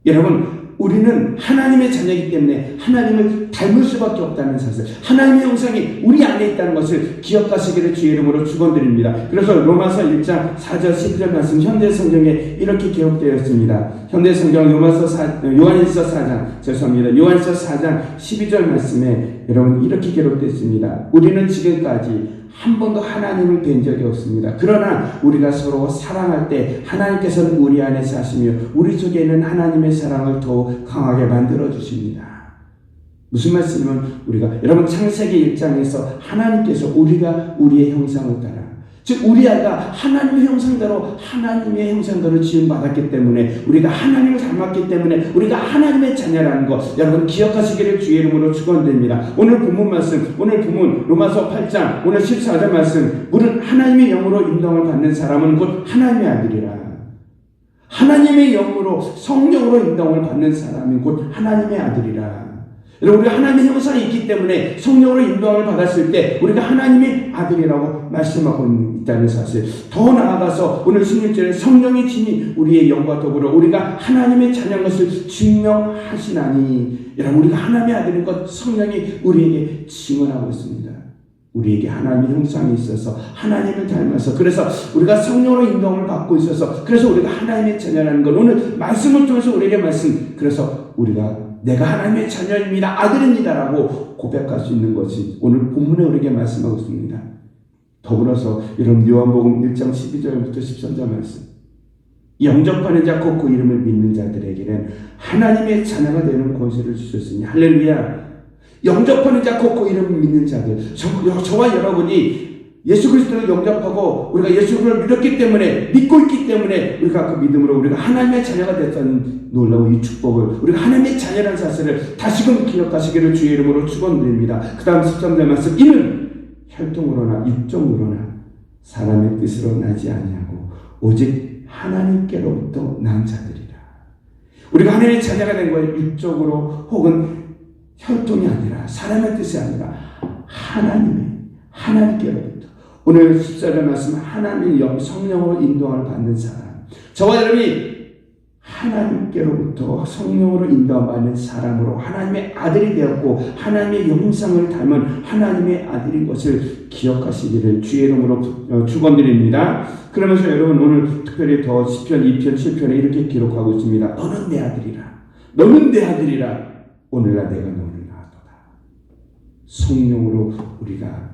여러분, 우리는 하나님의 자녀이기 때문에 하나님을 닮을 수밖에 없다는 사실, 하나님의 형상이 우리 안에 있다는 것을 기억하시기를 주의 이름으로 축원드립니다. 그래서 로마서 1장 4절 12절 말씀 현대 성경에 이렇게 기록되어 있습니다. 현대 성경 요한일서 4장 12절 말씀에 여러분 이렇게 기록되어 있습니다. 우리는 지금까지 한 번도 하나님을 뵌 적이 없습니다. 그러나 우리가 서로 사랑할 때 하나님께서는 우리 안에 사시며 우리 속에 있는 하나님의 사랑을 더욱 강하게 만들어 주십니다. 무슨 말씀이면 여러분 창세기 1장에서 하나님께서 우리가 우리의 형상을 따라, 즉 우리 아이가 하나님의 형상대로 지음받았기 때문에, 우리가 하나님을 닮았기 때문에 우리가 하나님의 자녀라는 것 여러분 기억하시기를 주의 이름으로 축원드립니다. 오늘 본문 로마서 8장 오늘 14절 말씀, 무릇 하나님의 영으로 인도함을 받는 사람은 곧 하나님의 아들이라. 하나님의 영으로 성령으로 인도함을 받는 사람은 곧 하나님의 아들이라. 여러분, 우리가 하나님의 형상이 있기 때문에 성령으로 인도함을 받았을 때 우리가 하나님의 아들이라고 말씀하고 있다는 사실, 더 나아가서 오늘 16절에 성령의 친히 우리의 영과 더불어 우리가 하나님의 자녀인 것을 증명하시나니, 여러분 우리가 하나님의 아들인 것 성령이 우리에게 증언하고 있습니다. 우리에게 하나님의 형상이 있어서 하나님을 닮아서, 그래서 우리가 성령으로 인도함을 받고 있어서, 그래서 우리가 하나님의 자녀라는 것 오늘 말씀을 통해서 우리에게 그래서 우리가 내가 하나님의 자녀입니다, 아들입니다 라고 고백할 수 있는 것이 오늘 본문에 우리에게 말씀하고 있습니다. 더불어서 여러분 요한복음 1장 12절부터 13절 말씀, 영접하는 자 곧 그 이름을 믿는 자들에게는 하나님의 자녀가 되는 권세를 주셨으니, 할렐루야. 영접하는 자 곧 그 이름을 믿는 자들, 저와 여러분이 예수 그리스도를 영접하고 우리가 예수를 믿고 있기 때문에 우리가 그 믿음으로 우리가 하나님의 자녀가 됐다는 놀라운 이 축복을, 우리가 하나님의 자녀라는 사실을 다시금 기억하시기를 주의 이름으로 축원드립니다. 그 다음 13절 말씀, 이는 혈통으로나 육종으로나 사람의 뜻으로 나지 아니하고 오직 하나님께로부터 난 자들이라. 우리가 하나님의 자녀가 된 거예요. 육적으로 혹은 혈통이 아니라, 사람의 뜻이 아니라 하나님께로부터. 오늘 14절 말씀, 하나님의 성령으로 인도함을 받는 사람, 저와 여러분이 하나님께로부터 성령으로 인도받는 사람으로 하나님의 아들이 되었고 하나님의 형상을 닮은 하나님의 아들인 것을 기억하시기를 주의 이름으로 축원드립니다. 그러면서 여러분 오늘 특별히 더 시편 2편 7편에 이렇게 기록하고 있습니다. 너는 내 아들이라 오늘날 내가 너를 낳았도다. 성령으로 우리가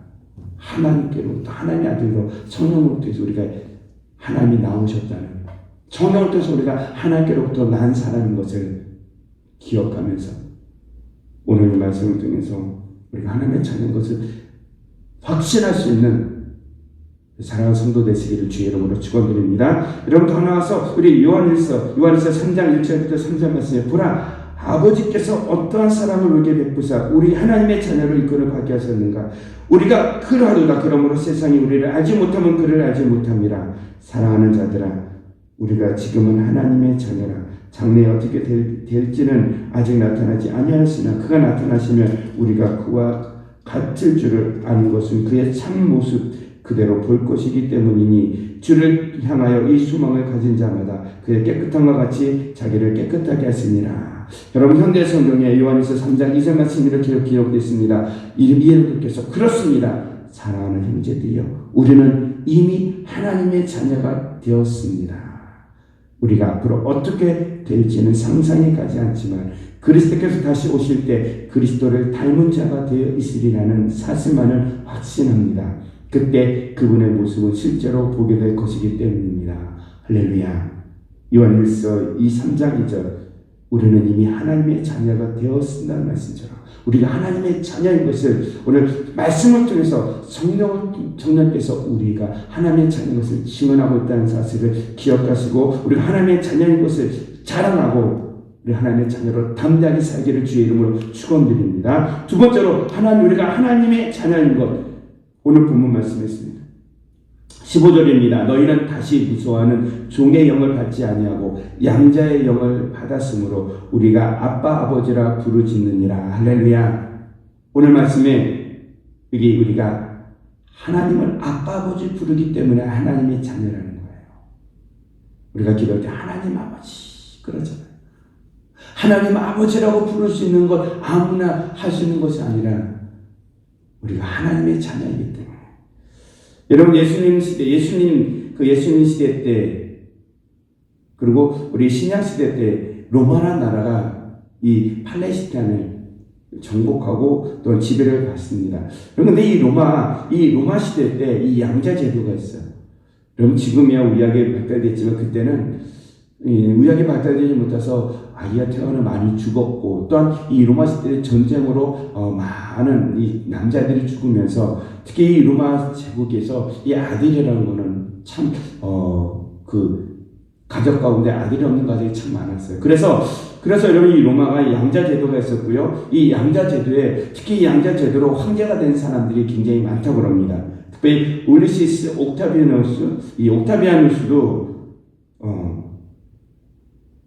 하나님께로부터, 하나님의 아들로 성령으로부터 해서 우리가 하나님이 나오셨다는, 성령을 통해서 우리가 하나님께로부터 난 사람인 것을 기억하면서 오늘 이 말씀을 통해서 우리가 하나님의 자녀인 것을 확신할 수 있는 사랑하는 성도 되시기를 주의 이름으로 축원드립니다. 여러분 더 나와서 우리 요한일서 3장 1절부터 3절 말씀에, 보라 아버지께서 어떠한 사람을 우리에게 베푸사 우리 하나님의 자녀를 이끌어 가게 하셨는가. 우리가 그러하도다. 그러므로 세상이 우리를 알지 못하면 그를 알지 못함이라. 사랑하는 자들아, 우리가 지금은 하나님의 자녀라. 장래에 어떻게 될지는 아직 나타나지 아니하였으나 그가 나타나시면 우리가 그와 같을 줄을 아는 것은 그의 참 모습 그대로 볼 것이기 때문이니, 주를 향하여 이 소망을 가진 자마다 그의 깨끗함과 같이 자기를 깨끗하게 하시니라. 여러분 현대 성경에 요한일서 3장 2절 말씀이 이렇게 기록되어 있습니다. 이해로께서 그렇습니다. 사랑하는 형제들이여, 우리는 이미 하나님의 자녀가 되었습니다. 우리가 앞으로 어떻게 될지는 상상이 가지 않지만 그리스도께서 다시 오실 때 그리스도를 닮은 자가 되어 있으리라는 사실만을 확신합니다. 그때 그분의 모습은 실제로 보게 될 것이기 때문입니다. 할렐루야. 요한일서 3장 2절, 우리는 이미 하나님의 자녀가 되었습니다는 말씀처럼 우리가 하나님의 자녀인 것을 오늘 말씀을 통해서 성령께서 우리가 하나님의 자녀인 것을 증언하고 있다는 사실을 기억하시고, 우리가 하나님의 자녀인 것을 자랑하고 우리 하나님의 자녀로 담대하게 살기를 주의 이름으로 축원드립니다. 두 번째로 우리가 하나님의 자녀인 것, 오늘 본문 말씀했습니다. 15절입니다. 너희는 다시 무서워하는 종의 영을 받지 아니하고 양자의 영을 받았으므로 우리가 아빠 아버지라 부르짖느니라. 할렐루야. 오늘 말씀에 여기 우리가 하나님을 아빠 아버지 부르기 때문에 하나님의 자녀라는 거예요. 우리가 기도할 때 하나님 아버지 그러잖아요. 하나님 아버지라고 부를 수 있는 것 아무나 할 수 있는 것이 아니라 우리가 하나님의 자녀이기 때문에. 여러분 예수님 시대 때 그리고 우리 신약 시대 때 로마라는 나라가 이 팔레스타인을 정복하고 또 지배를 받습니다. 그런데 이 로마 시대 때 이 양자 제도가 있어요. 여러분 지금이야 의학이 발달됐지만 그때는 의학이 발달되지 못해서 아기가 태어나 많이 죽었고 또한 이 로마 시대 전쟁으로 많은 이 남자들이 죽으면서 특히 이 로마 제국에서 이 아들이라는 거는 참 그 가족 가운데 아들이 없는 가족이 참 많았어요. 그래서 여러분 이 로마가 양자 제도가 있었고요. 이 양자 제도에 특히 이 양자 제도로 황제가 된 사람들이 굉장히 많다고 합니다. 특히 울리시스 옥타비아누스도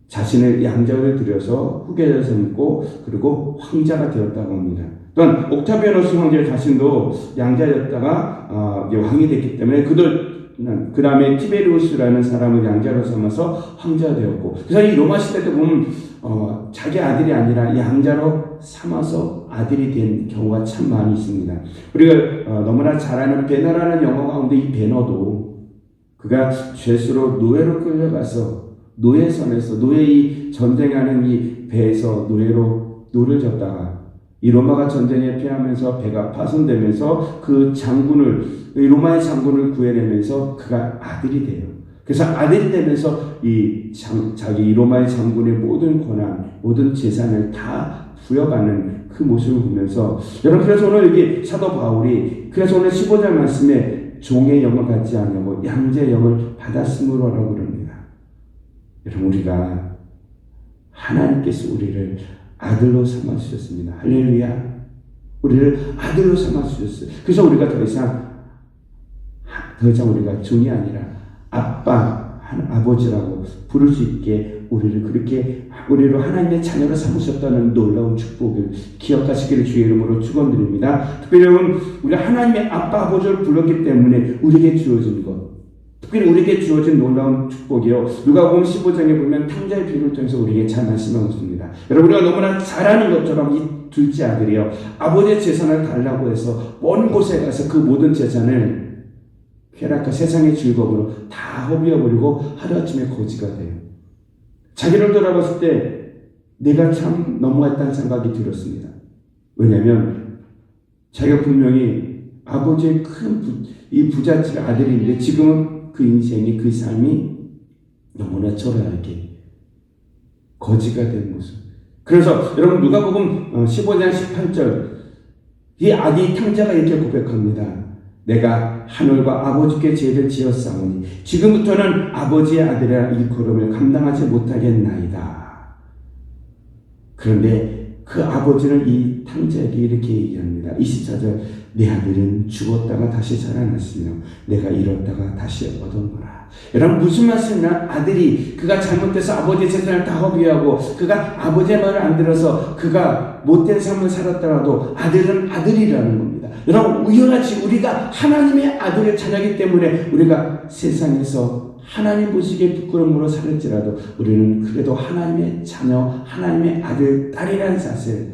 자신의 양자를 들여서 후계자를 삼고 그리고 황자가 되었다고 합니다. 또한 옥타비아누스 황제 자신도 양자였다가 왕이 됐기 때문에 그 다음에 티베리우스라는 사람을 양자로 삼아서 황자가 되었고 그래서 이 로마 시대 때 보면 자기 아들이 아니라 양자로 삼아서 아들이 된 경우가 참 많이 있습니다. 우리가 너무나 잘 아는 베너라는 영화 가운데 이 베너도 그가 죄수로 노예로 끌려가서 노예선에서 노예의 전쟁하는 이 배에서 노를 졌다가 이 로마가 전쟁에 패하면서 배가 파손되면서 그 로마의 장군을 구해내면서 그가 아들이 돼요. 그래서 아들이 되면서 자기 로마의 장군의 모든 권한, 모든 재산을 다 부여받는 그 모습을 보면서 여러분 그래서 오늘 여기 사도 바울이 그래서 오늘 15절 말씀에 종의 영을 받지 아니하고 양자의 영을 받았으므로라고 그럽니다. 여러분 우리가 하나님께서 우리를 아들로 삼아 주셨습니다. 할렐루야. 우리를 아들로 삼아 주셨어요. 그래서 우리가 더 이상 우리가 종이 아니라 아버지라고 부를 수 있게 우리를 하나님의 자녀로 삼으셨다는 놀라운 축복을 기억하시기를 주의 이름으로 축원드립니다. 특별히 여러분 우리가 하나님의 아빠 아버지를 불렀기 때문에 우리에게 주어진 것 특별히 우리에게 주어진 놀라운 축복이요. 누가복음 15장에 보면 탕자의 비유를 통해서 우리에게 잘 말씀하고 있습니다. 여러분 우리가 너무나 잘 아는 것처럼 이 둘째 아들이요. 아버지의 재산을 달라고 해서 먼 곳에 가서 그 모든 재산을 쾌락과 세상의 즐거움으로 다 허비해버리고 하루아침에 거지가 돼요. 자기를 돌아봤을 때 내가 참 너무했다는 생각이 들었습니다. 왜냐하면 자기가 분명히 아버지의 이 부잣집 아들인데 지금은 그 인생이 그 삶이 너무나 초라하게 거지가 된 모습. 그래서 여러분 누가복음 15장 18절 이 탕자가 이렇게 고백합니다. 내가 하늘과 아버지께 죄를 지었사오니 지금부터는 아버지의 아들이라 일컬음을 감당하지 못하겠나이다. 그런데 그 아버지는 이 탕자에게 이렇게 얘기합니다. 24절 내 아들은 죽었다가 다시 살아났으며 내가 잃었다가 다시 얻었노라. 여러분 무슨 말씀이냐? 아들이 그가 잘못돼서 아버지의 재산을 다 허비하고 그가 아버지의 말을 안 들어서 그가 못된 삶을 살았더라도 아들은 아들이라는 겁니다. 여러분 우연하지 우리가 하나님의 아들의 자녀이기 때문에 우리가 세상에서 하나님 보시기에 부끄러움으로 살을지라도 우리는 그래도 하나님의 자녀, 하나님의 아들, 딸이라는 사실.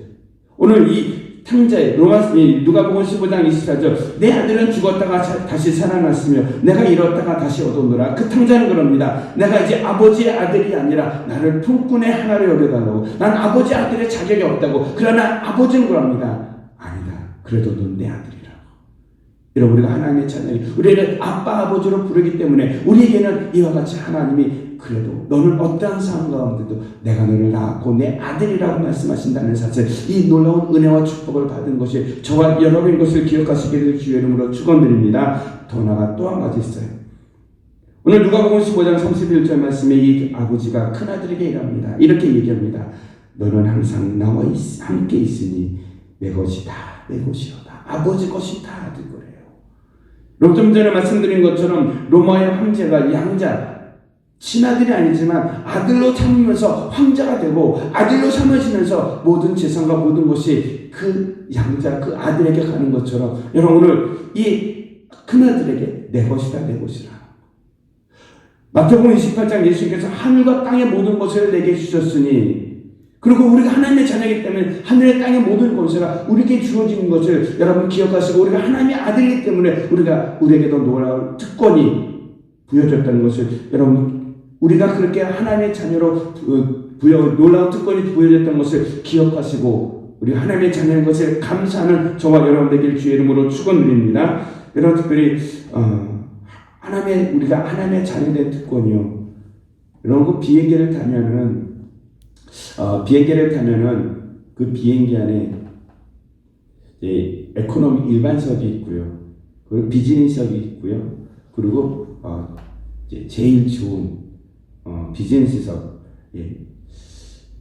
오늘 이 탕자의 누가복음 15장 24절 내 아들은 죽었다가 다시 살아났으며 내가 잃었다가 다시 얻었노라. 그 탕자는 그럽니다. 내가 이제 아버지의 아들이 아니라 나를 품꾼의 하나로 여겨달라고. 난 아버지 아들의 자격이 없다고. 그러나 아버지는 그럽니다. 아니다. 그래도 넌 내 아들이라고. 여러분 우리가 하나님의 자녀이 우리를 아빠 아버지로 부르기 때문에 우리에게는 이와 같이 하나님이 그래도 너는 어떠한 상황 가운데도 내가 너를 낳았고 내 아들이라고 말씀하신다는 사실 이 놀라운 은혜와 축복을 받은 것이 저와 여러분의 것을 기억하시기를 주의 이름으로 축원드립니다. 더 나아가 또 한 가지 있어요. 오늘 누가복음 15장 31절 말씀에 이 아버지가 큰아들에게 이랍니다. 이렇게 얘기합니다. 너는 항상 나와 함께 있으니 내 것이 다 내 것이로다. 아버지 것이 다 아들 거래요. 좀 전에 말씀드린 것처럼 로마의 황제가 양자, 친아들이 아니지만 아들로 삼으면서 황제가 되고 아들로 삼으시면서 모든 재산과 모든 것이 그 양자, 그 아들에게 가는 것처럼 여러분 오늘 이 큰아들에게 내 것이다, 내 것이라. 마태복음 28장 예수님께서 하늘과 땅의 모든 것을 내게 주셨으니 그리고 우리가 하나님의 자녀이기 때문에 하늘의 땅의 모든 권세가 우리에게 주어지는 것을 여러분 기억하시고 우리가 하나님의 아들이기 때문에 우리에게도 놀라운 특권이 부여졌다는 것을 여러분 우리가 그렇게 하나님의 자녀로 놀라운 특권이 부여졌다는 것을 기억하시고 우리 하나님의 자녀인 것을 감사하는 저와 여러분들에게 주의 이름으로 축원드립니다. 여러분 특별히 우리가 하나님의 자녀된 특권이요. 여러분 그 비행기를 타면은 그 비행기 안에 에코노미 일반석이 있고요. 그리고 비즈니스석이 있고요. 그리고 제일 좋은 비즈니스석. 예.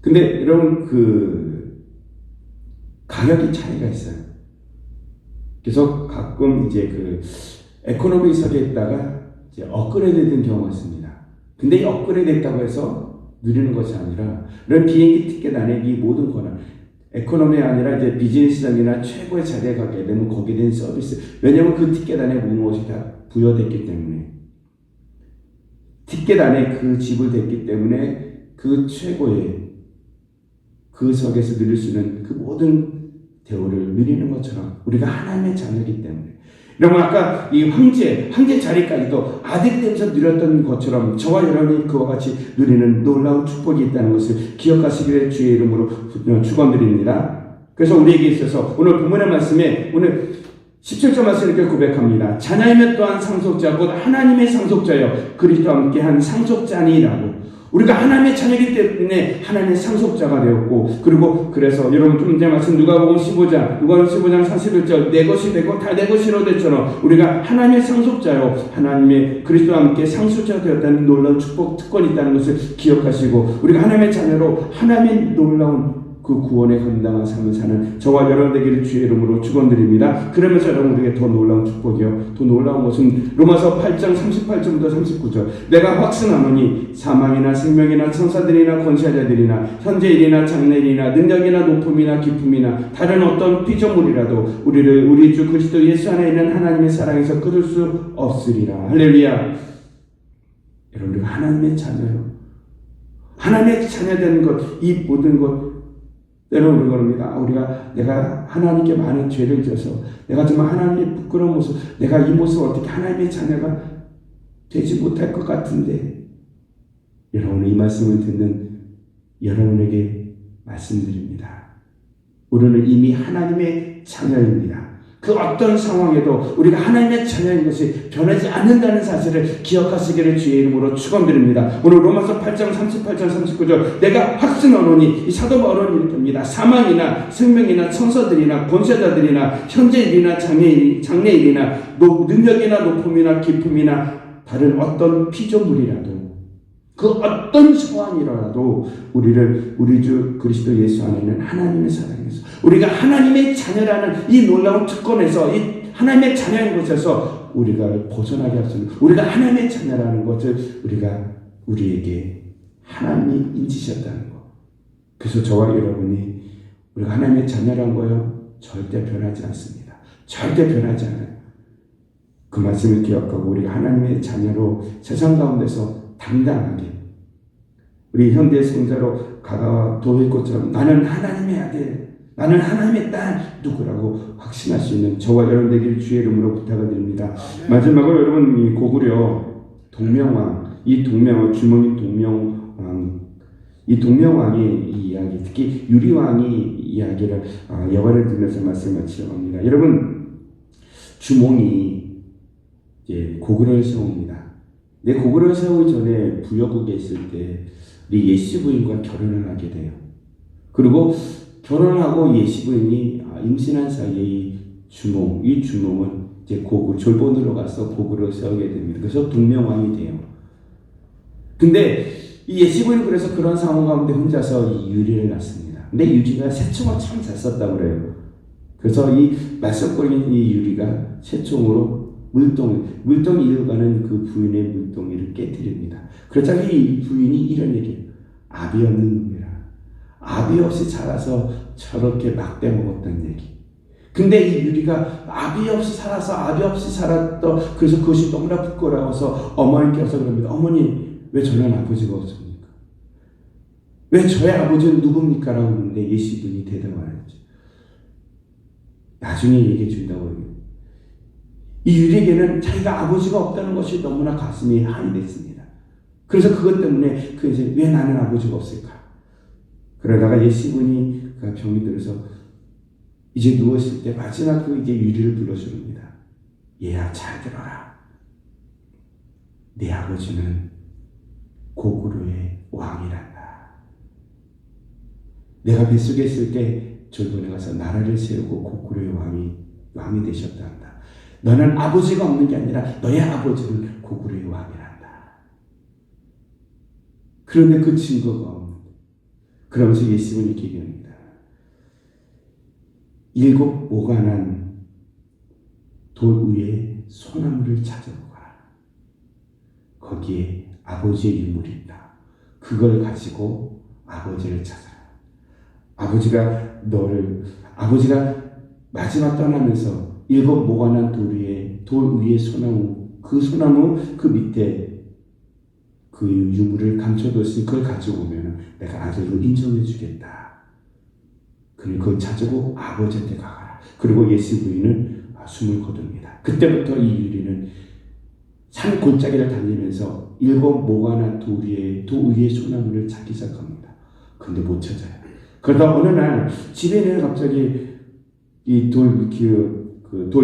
근데 여러분 그 가격이 차이가 있어요. 그래서 가끔 이제 그 에코노미석에 있다가 이제 업그레이드된 경우가 있습니다. 근데 이 업그레이드 됐다고 해서 누리는 것이 아니라 이런 비행기 티켓 안에 이 모든 권한 에코노미 아니라 이제 비즈니스장이나 최고의 자리에 가게 되면 거기에 대한 서비스 왜냐하면 그 티켓 안에 모든 것이 다 부여됐기 때문에 티켓 안에 그 지불됐기 때문에 그 최고의 그 석에서 누릴 수 있는 그 모든 대우를 누리는 것처럼 우리가 하나님의 자녀이기 때문에 여러분 아까 이 황제 자리까지도 아들이 되면서 누렸던 것처럼 저와 여러분이 그와 같이 누리는 놀라운 축복이 있다는 것을 기억하시기를 주의 이름으로 축원드립니다. 그래서 우리에게 있어서 오늘 본문의 말씀에 오늘 17절 말씀 이렇게 고백합니다. 자녀이면 또한 상속자 곧 하나님의 상속자여 그리스도와 함께한 상속자니라고. 우리가 하나님의 자녀이기 때문에 하나님의 상속자가 되었고 그리고 그래서 여러분 좀 전에 말씀 누가복음 15장 41절 내 것이 되고 다 내 것이로 됐처럼 우리가 하나님의 상속자요 하나님의 그리스도와 함께 상속자가 되었다는 놀라운 축복 특권이 있다는 것을 기억하시고 우리가 하나님의 자녀로 하나님의 놀라운 그 구원에 감당한 삶을 사는 저와 여러분에게 주의 이름으로 축원드립니다. 그러면서 여러분 우리에게 더 놀라운 축복이요. 더 놀라운 것은 로마서 8장 38절부터 39절 내가 확신하노니 사망이나 생명이나 천사들이나 권세자들이나 현재일이나 장래일이나 능력이나 높음이나 기쁨이나 다른 어떤 피조물이라도 우리를 우리 주 그리스도 예수 안에 있는 하나님의 사랑에서 끊을 수 없으리라. 할렐루야. 여러분 우리가 하나님의 자녀요. 하나님의 자녀되는 것, 이 모든 것 때로는 그럽니다. 내가 하나님께 많은 죄를 져서 내가 정말 하나님의 부끄러운 모습, 내가 이 모습을 어떻게 하나님의 자녀가 되지 못할 것 같은데 여러분 이 말씀을 듣는 여러분에게 말씀드립니다. 우리는 이미 하나님의 자녀입니다. 그 어떤 상황에도 우리가 하나님의 자녀인 것이 변하지 않는다는 사실을 기억하시기를 주의 이름으로 축원드립니다. 오늘 로마서 8장 38절 39절 내가 확신하노니 이 사도 바울은 이렇게 합니다. 사망이나 생명이나 천사들이나 권세자들이나 현재일이나 장래일이나 능력이나 높음이나 기쁨이나 다른 어떤 피조물이라도 그 어떤 상황이라도 우리를 우리 주 그리스도 예수 안에 있는 하나님의 사랑에서 우리가 하나님의 자녀라는 이 놀라운 특권에서 이 하나님의 자녀인 것에서 우리가 벗어나게 할 수 있는 우리가 하나님의 자녀라는 것을 우리에게 하나님이 인지셨다는 것. 그래서 저와 여러분이 우리가 하나님의 자녀란 거요 절대 변하지 않습니다. 절대 변하지 않아요. 그 말씀을 기억하고 우리가 하나님의 자녀로 세상 가운데서 당당하게 우리 현대 성자로 가가와 도일꽃처럼 나는 하나님의 아들, 나는 하나님의 딸 누구라고 확신할 수 있는 저와 여러분에게 주의 이름으로 부탁을 드립니다. 마지막으로 여러분 이 고구려 동명왕, 이 동명왕 주몽인 동명왕, 이 동명왕의 이 이야기, 특히 유리왕이 이야기를 여관을 들으면서 말씀을 마치려고 합니다. 여러분 주몽이 이제 고구려를 세웁니다. 내 고구려를 세우기 전에 부여국에 있을 때 우리 예시 부인과 결혼을 하게 돼요. 그리고 결혼을 하고 예시 부인이 임신한 사이에 이 주몽은 이제 졸본으로 가서 고구려를 세우게 됩니다. 그래서 동명왕이 돼요. 근데 이 예시 부인은 그래서 그런 상황 가운데 혼자서 이 유리를 낳습니다. 근데 유리가 새총을 참 잘 썼다고 그래요. 그래서 이 말썽거리는 이 유리가 새총으로 물동 이어가는 그 부인의 물동이를 깨뜨립니다. 그렇다면 이 부인이 이런 얘기예요. 아비 없는 놈이라. 아비 없이 자라서 저렇게 막대 먹었다는 얘기. 근데 이 유리가 아비 없이 살았던, 그래서 그것이 너무나 부끄러워서 어머니께서 그럽니다. 어머니, 왜 저는 아버지가 없습니까? 왜 저의 아버지는 누굽니까? 라고 묻는데 예시분이 대답하였죠. 나중에 얘기해 준다고 해요. 이 유리에게는 자기가 아버지가 없다는 것이 너무나 가슴이 한이 됐습니다. 그래서 그것 때문에 왜 나는 아버지가 없을까? 그러다가 예시분이 병이 들어서 이제 누웠을 때 마지막 이제 유리를 불러줍니다. 얘야, 잘 들어라. 내 아버지는 고구려의 왕이란다. 내가 뱃속에 있을 때 졸본에 가서 나라를 세우고 고구려의 왕이 되셨단다. 너는 아버지가 없는 게 아니라 너의 아버지는 고구려의 왕이란다. 그런데 그 증거가 없는. 그러면서 예수님은 이렇게 얘기합니다. 7 오간한 돌 위에 소나무를 찾아보라. 거기에 아버지의 유물이 있다. 그걸 가지고 아버지를 찾아라. 아버지가 마지막 떠나면서 7 모관한 돌 위에 소나무, 그 밑에 그 유물을 감춰뒀으니 그걸 가지고 오면 내가 아들로 인정해 주겠다. 그걸 찾고 아버지한테 가거라. 그리고 예수 부인은 숨을 거둡니다. 그때부터 이 유리는 산 골짜기를 달리면서 7 모관한 돌 위에 소나무를 찾기 시작합니다. 근데 못 찾아요. 그러다 어느 날 집에는 갑자기 이 돌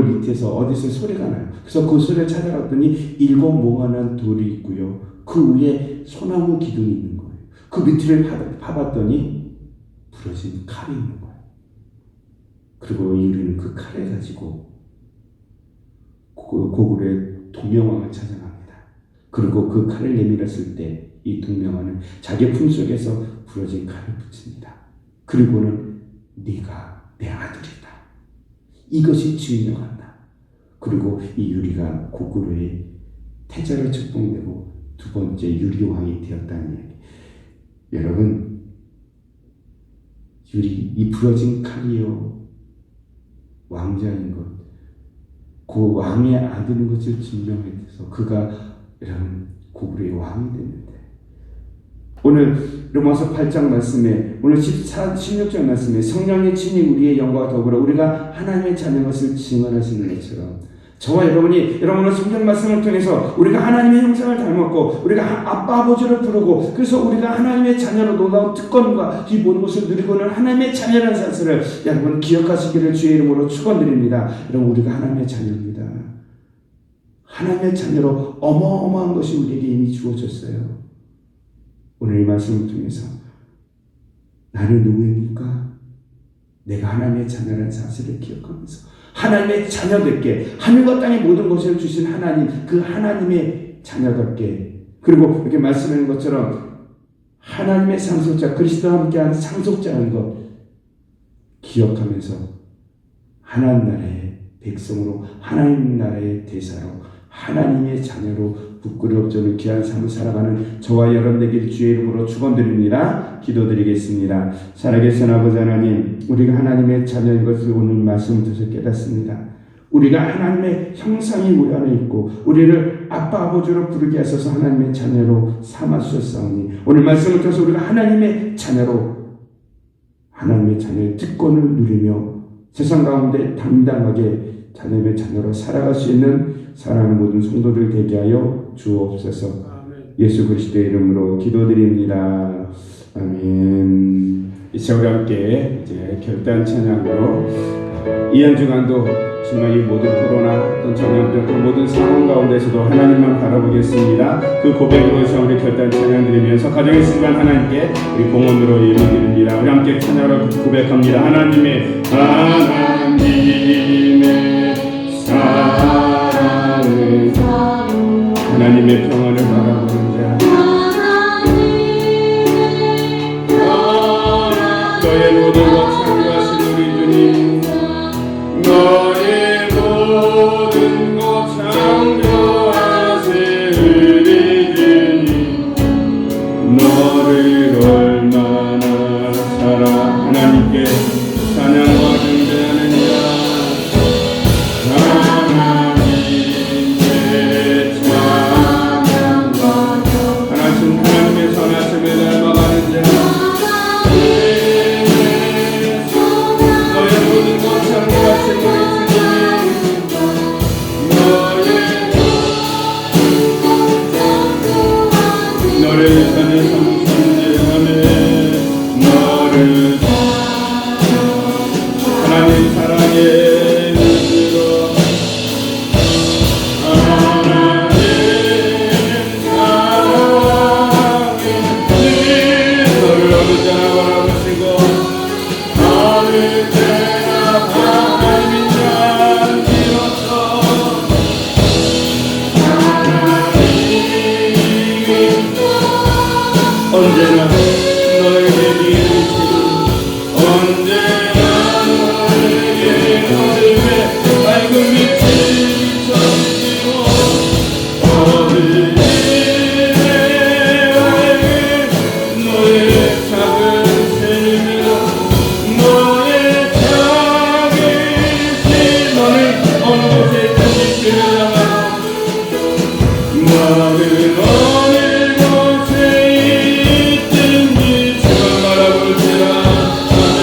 밑에서 어디서 소리가 나요. 그래서 그 소리를 찾아갔더니 7 모관한 돌이 있고요. 그 위에 소나무 기둥이 있는 거예요. 그 밑을 파봤더니 부러진 칼이 있는 거예요. 그리고 유리는 그 칼을 가지고 고구려의 동명왕을 찾아갑니다. 그리고 그 칼을 내밀었을 때 이 동명왕은 자기 품속에서 부러진 칼을 붙입니다. 그리고는 네가 내 아들이다. 이것이 증명한다. 그리고 이 유리가 고구려의 태자로 책봉되고 2번째 유리왕이 되었다는 얘기. 여러분, 이 부러진 칼이요 왕자인 것, 그 왕의 아들인 것을 증명해서 그가 여러분 고구려의 왕이 됐는데, 오늘 로마서 8장 말씀에, 오늘 16장 말씀에 성령의 친히 우리의 영광과 더불어 우리가 하나님의 자녀인 것을 증언하시는 것처럼 저와 여러분은 성경 말씀을 통해서 우리가 하나님의 형상을 닮았고 우리가 아빠 아버지를 부르고 그래서 우리가 하나님의 자녀로 놀라운 특권과 이 모든 것을 누리고는 하나님의 자녀라는 사실을 여러분 기억하시기를 주의 이름으로 축원드립니다. 여러분, 우리가 하나님의 자녀입니다. 하나님의 자녀로 어마어마한 것이 우리에게 이미 주어졌어요. 오늘 이 말씀을 통해서 나는 누구입니까? 내가 하나님의 자녀라는 사실을 기억하면서 하나님의 자녀답게 하늘과 땅의 모든 것을 주신 하나님, 그 하나님의 자녀답게, 그리고 이렇게 말씀하는 것처럼 하나님의 상속자, 그리스도와 함께한 상속자라는 것 기억하면서 하나님 나라의 백성으로, 하나님 나라의 대사로, 하나님의 자녀로 부끄럽지 않은 귀한 삶을 살아가는 저와 여러분 되길 주의 이름으로 축원드립니다. 기도드리겠습니다. 살아계신 아버지 하나님, 우리가 하나님의 자녀인 것을 오늘 말씀을 통해서 깨닫습니다. 우리가 하나님의 형상이 우리 안에 있고 우리를 아빠 아버지로 부르게 하셔서 하나님의 자녀로 삼아주셨사오니 오늘 말씀을 통해서 우리가 하나님의 자녀로, 하나님의 자녀의 특권을 누리며 세상 가운데 당당하게 하나님의 자녀로 살아갈 수 있는 사랑하는 모든 성도들 되게 하여 주옵소서. 예수 그리스도의 이름으로 기도드립니다. 아멘. 이제 우리 함께 이제 결단 찬양으로 이 한 주간도 정말 이 모든 코로나 어떤 전염병 그 모든 상황 가운데서도 하나님만 바라보겠습니다. 그 고백으로 해서 우리 결단 찬양 드리면서 가정의 순간 하나님께 우리 공헌으로 예배 드립니다. 우리 함께 찬양으로 고백합니다. 하나님의 사랑을, 하나님의 평안을 바라보는 자, 너의 모든 것 창조하신 우리 주님, 너의 모든 것 창조하신 예산의 성천대함에 너를 하나님 사랑의 눈으로 하나님 사랑의 너를 어느 때나 바라보시고 어느 때나 하나님인 자 비로소 언제나 너에게 이르시니 언제나 너에게 어둠의 밝은 빛이 비춰지고 어둠의 밝은 너의 작은 세미로 너의 작은 세 너는 어느 곳에 있든지 그를 향하고 너는 어느 곳에 있든지 주만 바라볼지라 아멘.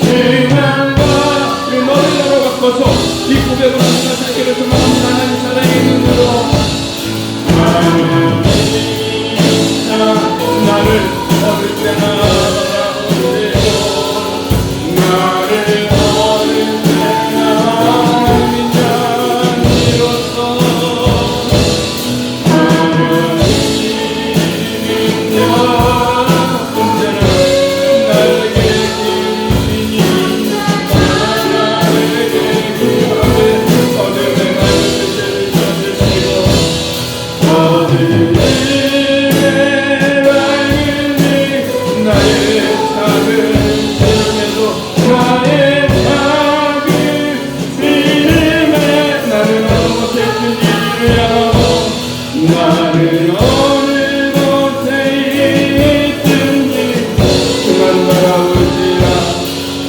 주만 그 너를 나로 바꿔서 이 고백으로 하나님 살기를 소망합니다. 하나님 사랑의 눈으로 하나님 나를 어느 때나 바라보시고 나를 어느 때나 하나님인 자 비로소 나는 어느 곳에 있든지 그만 바라보지라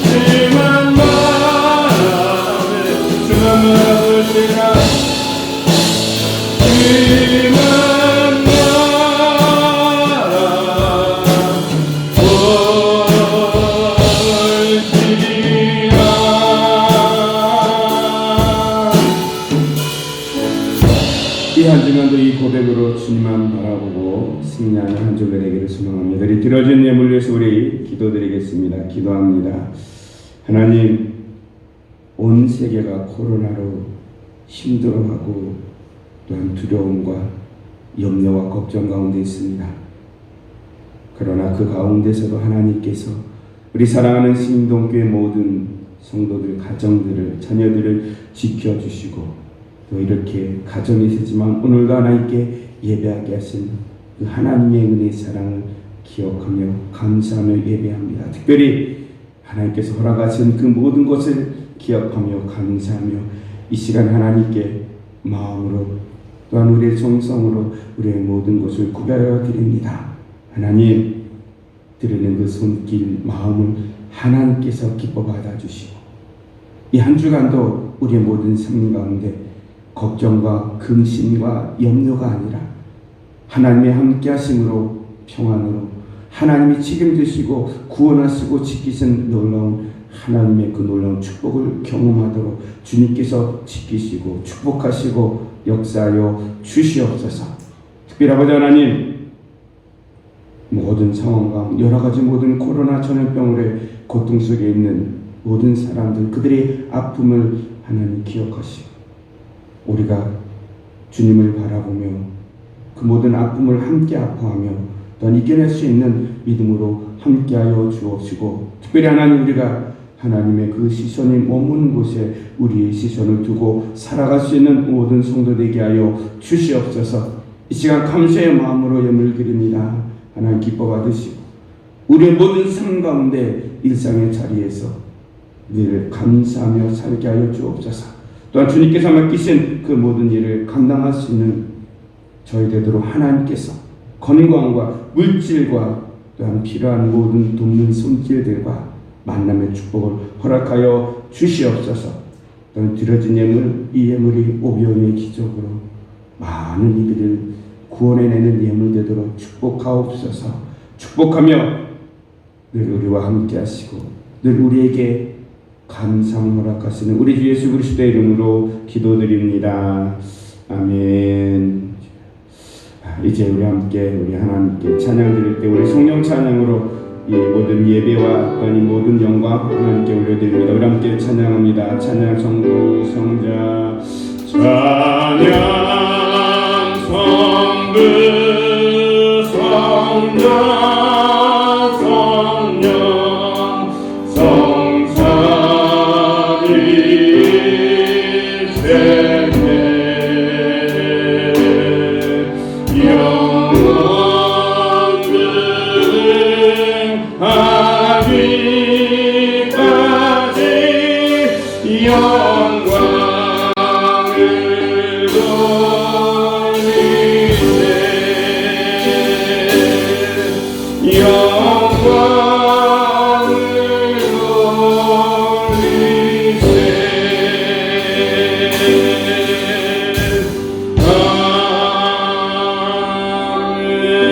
그만 바라보지라 그만 바라보지라 이 한 주간도 이 고백으로 주님만 바라보고 승리하는 한 주가 되기를 소망합니다. 우리 들어준 예물 위해서 우리 기도드리겠습니다. 기도합니다. 하나님, 온 세계가 코로나로 힘들어하고 또한 두려움과 염려와 걱정 가운데 있습니다. 그러나 그 가운데서도 하나님께서 우리 사랑하는 신동교회 모든 성도들, 가정들을, 자녀들을 지켜주시고 또 이렇게 가정이 있지만 오늘도 하나님께 예배하게 하신 그 하나님의 은혜의 사랑을 기억하며 감사하며 예배합니다. 특별히 하나님께서 허락하신 그 모든 것을 기억하며 감사하며 이 시간 하나님께 마음으로 또한 우리의 정성으로 우리의 모든 것을 구별하여 드립니다. 하나님, 드리는 그 손길 마음을 하나님께서 기뻐 받아주시고 이 한 주간도 우리의 모든 삶 가운데 걱정과 근심과 염려가 아니라 하나님의 함께 하심으로 평안으로 하나님이 책임지시고 구원하시고 지키신 놀라운 하나님의 그 놀라운 축복을 경험하도록 주님께서 지키시고 축복하시고 역사하여 주시옵소서. 특별히 아버지 하나님, 모든 상황과 여러 가지 모든 코로나 전염병으로의 고통 속에 있는 모든 사람들, 그들의 아픔을 하나님 기억하시고 우리가 주님을 바라보며 그 모든 아픔을 함께 아파하며 또한 이겨낼 수 있는 믿음으로 함께하여 주옵시고 특별히 하나님, 우리가 하나님의 그 시선이 머무는 곳에 우리의 시선을 두고 살아갈 수 있는 모든 성도 되게 하여 주시옵소서. 이 시간 감사의 마음으로 예물 드립니다. 하나님 기뻐 받으시고 우리의 모든 삶 가운데 일상의 자리에서 늘 감사하며 살게 하여 주옵소서. 또한 주님께서 맡기신 그 모든 일을 감당할 수 있는 저희 되도록 하나님께서 건강과 물질과 또한 필요한 모든 돕는 손길들과 만남의 축복을 허락하여 주시옵소서. 또한 드려진 예물, 이 예물이 오병의 기적으로 많은 이들을 구원해내는 예물 되도록 축복하옵소서. 축복하며 늘 우리와 함께 하시고 늘 우리에게 감상 허락하시는 우리 주 예수 그리스도의 이름으로 기도드립니다. 아멘. 이제 우리 함께 우리 하나님께 찬양 드릴 때 우리 성령 찬양으로 이 모든 예배와 어떤 이 모든 영광 하나님께 올려드립니다. 우리 함께 찬양합니다. 찬양 성부 성자 찬양 성부 성자 성령 성삼위일체네 영원하기까지 영광을 돌리세 영광을 돌리세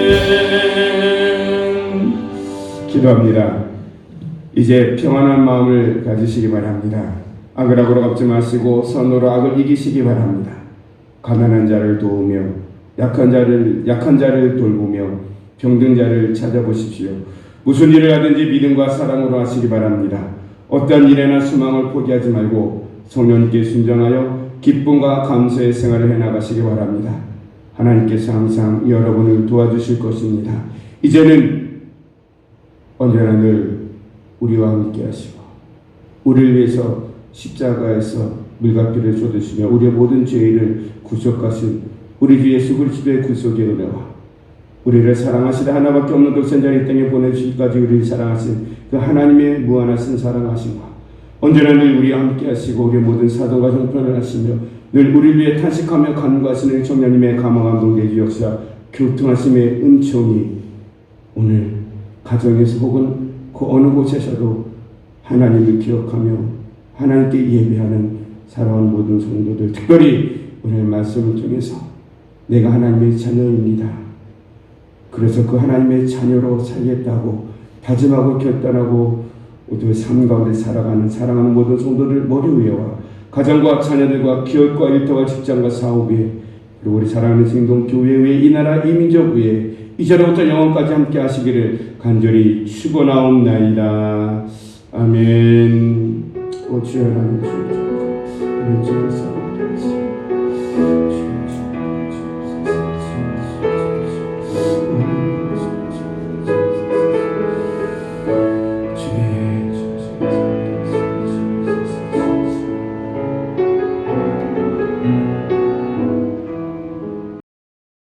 아멘. 기도합니다. 이제 평안한 마음을 가지시기 바랍니다. 악을 악으로 갚지 마시고 선으로 악을 이기시기 바랍니다. 가난한 자를 도우며 약한 자를 돌보며 병든 자를 찾아보십시오. 무슨 일을 하든지 믿음과 사랑으로 하시기 바랍니다. 어떤 일에나 소망을 포기하지 말고 성령님께 순종하여 기쁨과 감사의 생활을 해나가시기 바랍니다. 하나님께서 항상 여러분을 도와주실 것입니다. 이제는 언제나 늘 우리와 함께 하시고 우리를 위해서 십자가에서 물값비를 쏟으시며 우리의 모든 죄를 구속하신 우리 주 예수 그리스도의 구속의 은혜와 우리를 사랑하시다 하나밖에 없는 독생자를 이 땅에 보내주시기까지 우리를 사랑하신 그 하나님의 무한하신 사랑하심과 언제나 늘 우리와 함께 하시고 우리의 모든 사도가 정편을 하시며 늘 우리를 위해 탄식하며 간구하시는 청년님의 감화감 동대주 역사 교통하심의 은총이 오늘 가정에서 혹은 그 어느 곳에서도 하나님을 기억하며 하나님께 예배하는 살아온 모든 성도들, 특별히 오늘 말씀을 통해서 내가 하나님의 자녀입니다. 그래서 그 하나님의 자녀로 살겠다고 다짐하고 결단하고 모두 삶 가운데 살아가는 사랑하는 모든 성도들 머리 위에와 가정과 자녀들과 기업과 일터와 직장과 사업 위에 그리고 우리 사랑하는 생동교회 위에 이 나라 이민족 위에 이제로부터 영원까지 함께 하시기를 간절히 축원하옵나이다. 아멘. 오 주여 하나님 주여